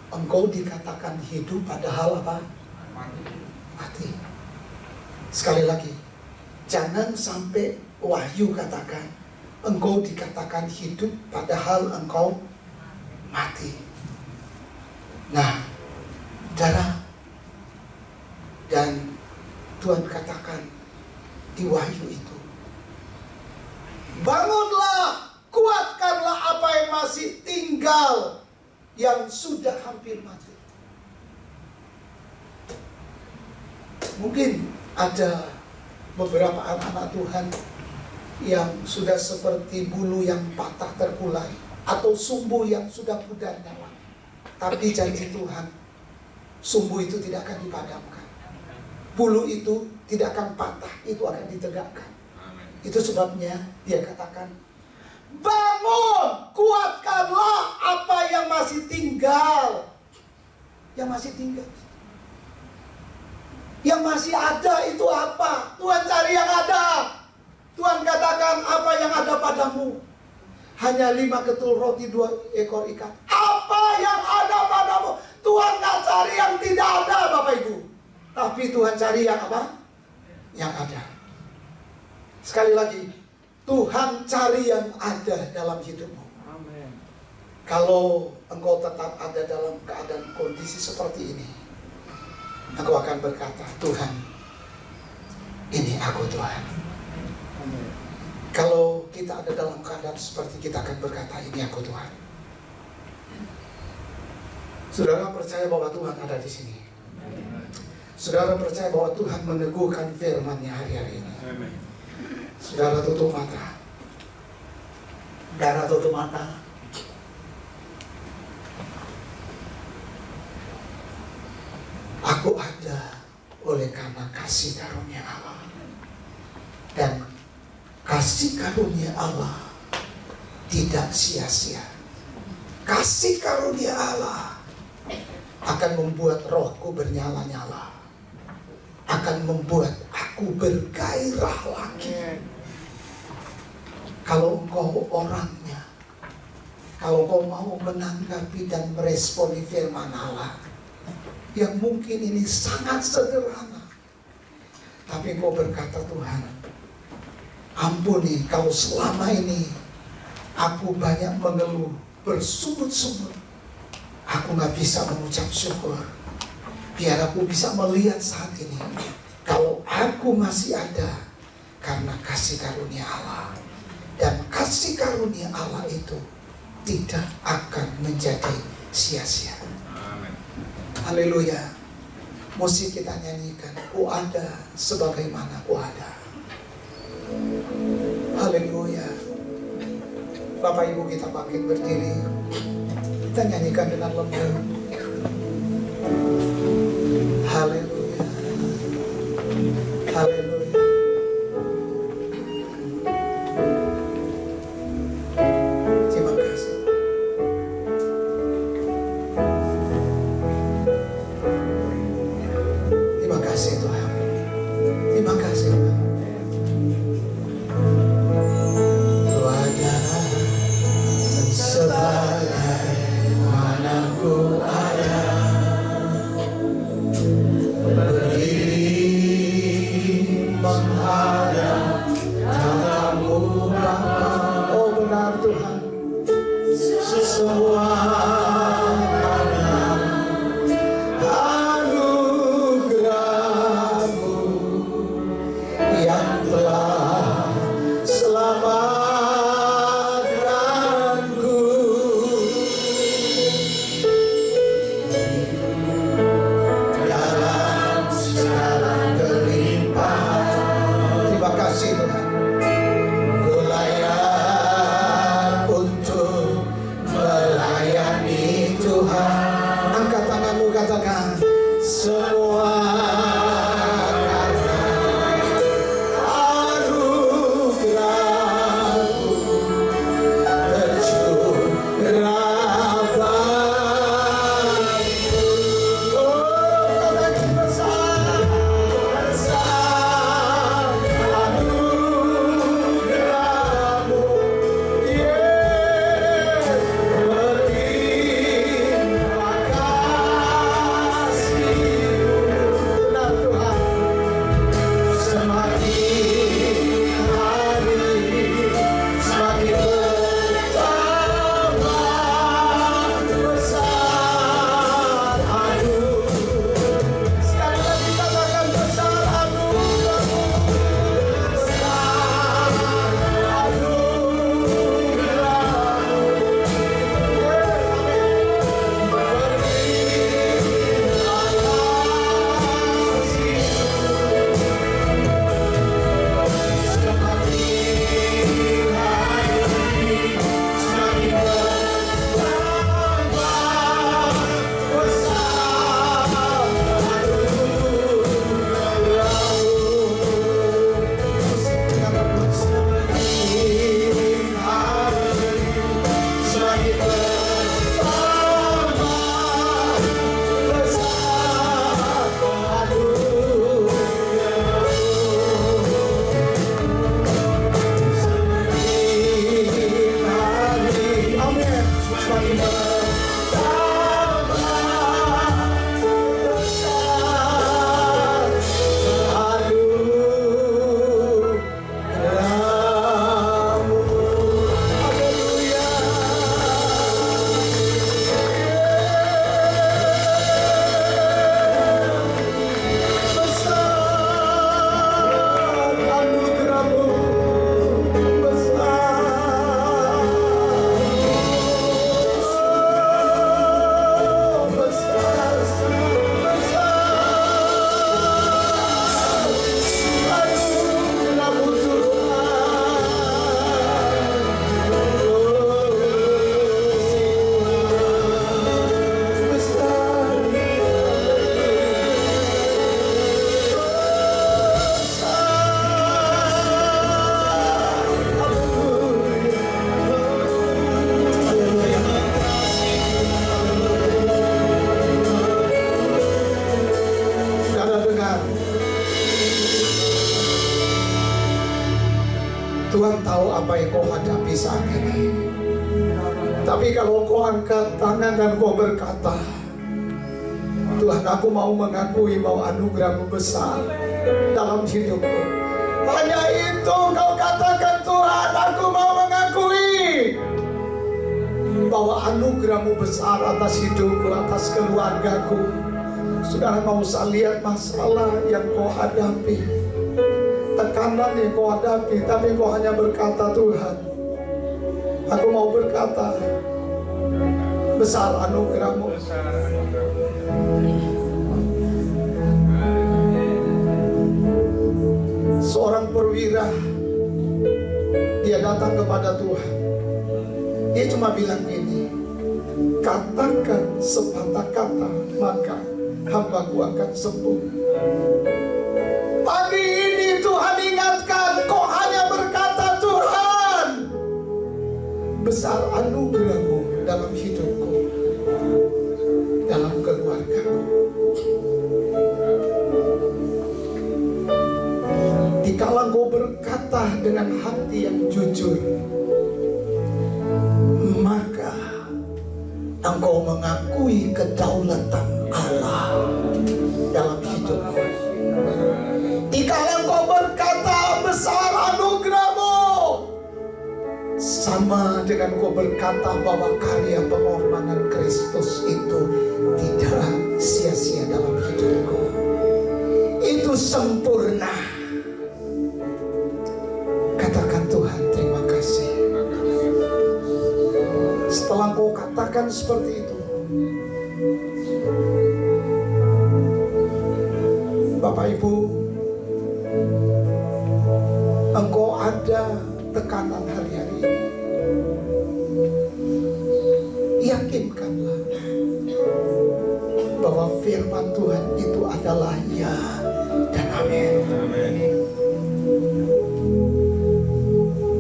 engkau dikatakan hidup padahal apa? Mati. Sekali lagi, jangan sampai Wahyu katakan, engkau dikatakan hidup padahal engkau mati. Nah, saudara, dan Tuhan katakan di Wahyu itu, bangunlah, kuatkanlah apa yang masih tinggal, yang sudah hampir mati. Mungkin ada beberapa anak-anak Tuhan yang sudah seperti bulu yang patah terkulai, atau sumbu yang sudah pudar nyawa. Tapi janji Tuhan, sumbu itu tidak akan dipadamkan, bulu itu tidak akan patah, itu akan ditegakkan. Itu sebabnya dia katakan, bangun, kuatkanlah apa yang masih tinggal. Yang masih tinggal, yang masih ada itu apa? Tuhan cari yang ada. Tuhan katakan, apa yang ada padamu? Hanya 5 ketul roti, 2 ekor ikan. Apa yang ada padamu? Tuhan gak cari yang tidak ada, Bapak Ibu. Tapi Tuhan cari yang apa? Yang ada. Sekali lagi, Tuhan cari yang ada dalam hidupmu. Amin. Kalau engkau tetap ada dalam keadaan kondisi seperti ini, engkau akan berkata, Tuhan, ini aku Tuhan. Amin. Kalau kita ada dalam keadaan seperti, kita akan berkata, ini aku Tuhan. Saudara percaya bahwa Tuhan ada di sini. Saudara percaya bahwa Tuhan meneguhkan firman-Nya hari-hari ini. Amin. Saudara tutup mata. Darah tutup mata. Aku ada oleh karena kasih karunia Allah. Dan kasih karunia Allah tidak sia-sia. Kasih karunia Allah akan membuat rohku bernyala-nyala. Akan membuat aku bergairah lagi. Kalau engkau orangnya, kalau engkau mau menanggapi dan meresponi firman Allah, yang mungkin ini sangat sederhana, tapi engkau berkata, Tuhan, ampuni kalau selama ini aku banyak mengeluh, bersungut-sungut, aku gak bisa mengucap syukur. Biar aku bisa melihat saat ini, kalau aku masih ada karena kasih karunia Allah. Dan kasih karunia Allah itu tidak akan menjadi sia-sia. Haleluya. Musik kita nyanyikan, ku ada sebagaimana ku ada. Haleluya. Bapak Ibu kita bangkit berdiri. Kita nyanyikan dengan lembut. Haleluya. Haleluya. Berdiri apa yang kau hadapi saat ini. Tapi kalau kau angkat tangan dan kau berkata, Tuhan, aku mau mengakui bahwa anugerah-Mu besar dalam hidupku. Hanya itu kau katakan, Tuhan, aku mau mengakui bahwa anugerah-Mu besar atas hidupku, atas keluargaku. Saudara, mau usah lihat masalah yang kau hadapi, tekanan yang kau hadapi, tapi kau hanya berkata, Tuhan, aku mau berkata, besar anugerah-Mu. Seorang perwira, dia datang kepada Tuhan. Dia cuma bilang gini, katakan sepatah kata, maka hamba-Ku akan sembuh. Pagi ini Tuhan ingatkan, kau hanya berkata, Tuhan, besar anugerah-Mu dalam hidupku, dalam keluargaku. Dikala kau berkata dengan hati yang jujur, maka engkau mengakui kedaulatan Allah dalam hidupmu. Dikala engkau berkata besar anugerah-Mu, sama dengan kau berkata bahwa karya pengorbanan Kristus itu tidak sia-sia dalam hidupku. Itu sempurna. Katakan, Tuhan, terima kasih. Setelah kau katakan seperti itu, Bapak Ibu, engkau ada tekanan hari-hari ini. Yakinkanlah bahwa firman Tuhan itu adalah ya dan amin.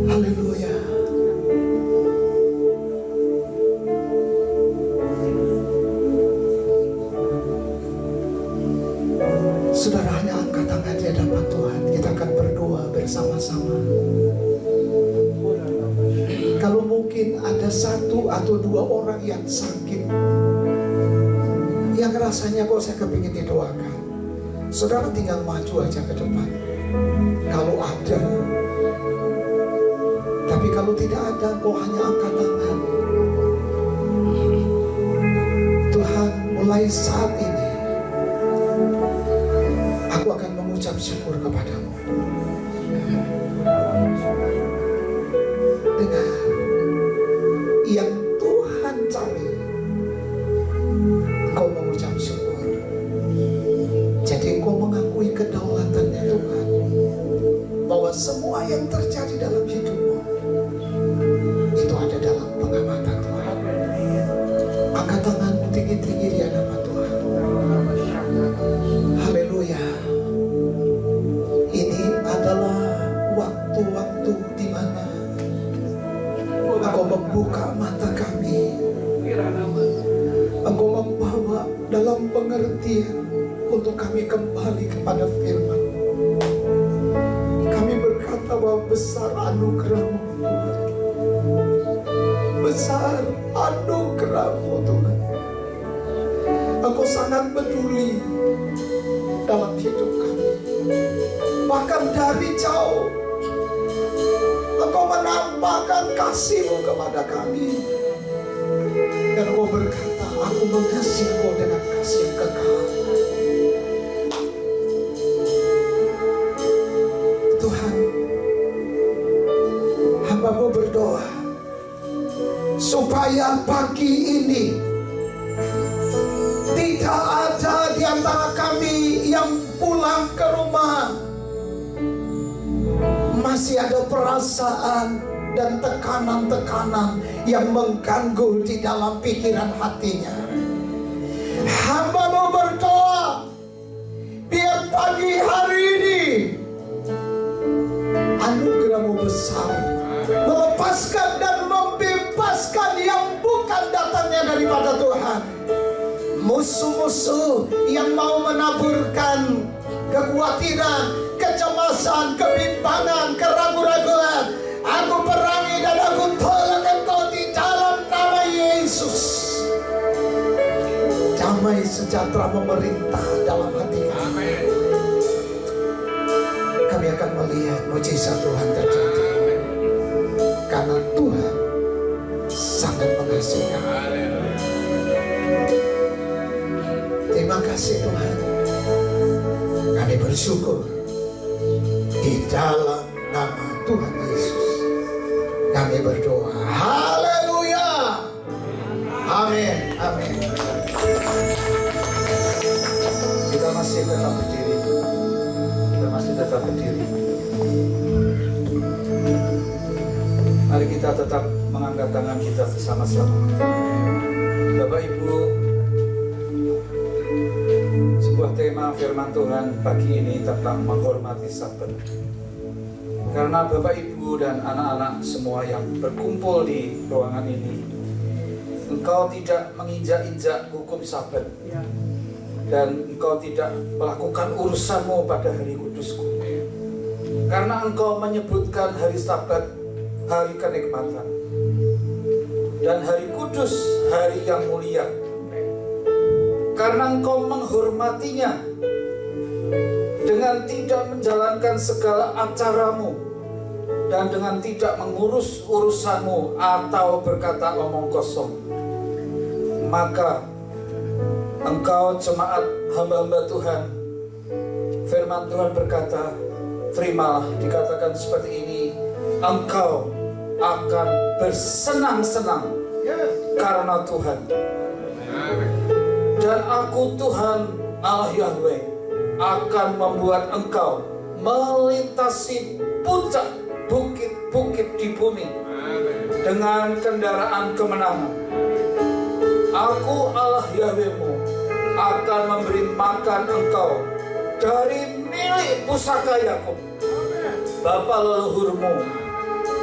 Haleluya. Saudara, hanya angkat tangan di hadapan Tuhan. Kita akan berdoa bersama-sama. Kalau mungkin ada satu atau dua orang yang sakit, yang rasanya kok saya kepingin didoakan, saudara tinggal maju aja ke depan. Kalau ada, tapi kalau tidak ada, kau hanya angkat tangan. Tuhan, mulai saat ini aku akan mengucap syukur kepadamu. Dengan yang Tuhan cari, engkau mengucap syukur. Jadi engkau mengakui kedaulatannya Tuhan, bahwa semua yang terjadi dalam hidupmu itu ada dalam pengamatan Tuhan. Angkat tanganmu tinggi-tinggi di hadapan Tuhan. Haleluya. Ini adalah waktu-waktu di mana engkau membuka mata kami, engkau membawa dalam pengertian untuk kami kembali kepada firman. Kami berkata bahwa besar anugerah-Mu Tuhan, besar anugerah-Mu Tuhan. Engkau sangat peduli dalam hidup kami. Bahkan dari jauh Engkau menampakkan kasih-Mu kepada kami. Dan Engkau berkata, aku mengasihi Engkau dengan kasih yang kekal. Tuhan, hamba-Mu berdoa supaya pagi ini tidak ada di antara kami yang pulang ke rumah masih ada perasaan dan tekanan-tekanan yang mengganggu di dalam pikiran hatinya. Hamba-Mu berdoa, biar pagi hari ini anugerah-Mu besar melepaskan dan membebaskan yang bukan datangnya daripada Tuhan. Musuh-musuh yang mau menaburkan kekhawatiran, kecemasan, kebimbangan, keraguan-raguan, aku damai sejahtera memerintah dalam hati kami. Kami akan melihat mujizat Tuhan terjadi. Karena Tuhan sangat mengasihi kami. Terima kasih Tuhan. Kami bersyukur di dalam nama Tuhan Yesus. Kami berdoa. Haleluya. Amin. Amin. Kita masih tetap berdiri. Mari kita tetap mengangkat tangan kita bersama-sama. Bapak Ibu, sebuah tema firman Tuhan pagi ini tentang menghormati Sabat. Karena Bapak Ibu dan anak-anak semua yang berkumpul di ruangan ini, engkau tidak menginjak-injak hukum Sabat, dan engkau tidak melakukan urusanmu pada hari kudusku. Karena engkau menyebutkan hari Sabat hari kenikmatan, dan hari kudus hari yang mulia. Karena engkau menghormatinya dengan tidak menjalankan segala acaramu, dan dengan tidak mengurus urusanmu atau berkata omong kosong, maka engkau jemaat hamba-hamba Tuhan, firman Tuhan berkata, terimalah, dikatakan seperti ini, engkau akan bersenang-senang karena Tuhan. Dan aku Tuhan Allah Yahweh akan membuat engkau melintasi puncak bukit-bukit di bumi dengan kendaraan kemenangan. Aku Allah Yahwehmu akan memberi makan engkau dari milik pusaka Yakub, bapa leluhurmu,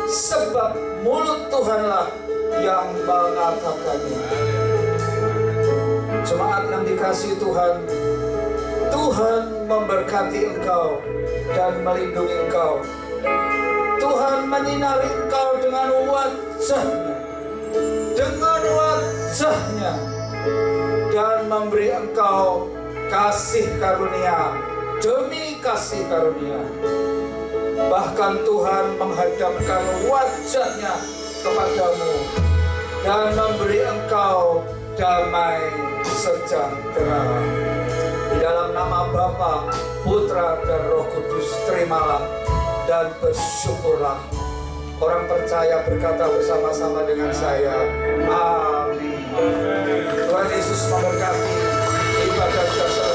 sebab mulut Tuhanlah yang mengatakannya. Jemaat yang dikasihi Tuhan, Tuhan memberkati engkau dan melindungi engkau. Tuhan menyinari engkau dengan wajahnya, dan memberi engkau kasih karunia demi kasih karunia. Bahkan Tuhan menghadapkan wajahnya kepadamu dan memberi engkau damai sejahtera. Di dalam nama Bapa, Putra, dan Roh Kudus, terimalah dan bersyukurlah. Orang percaya berkata bersama-sama dengan saya, amin. Tuhan Yesus memberkati ibadah kita.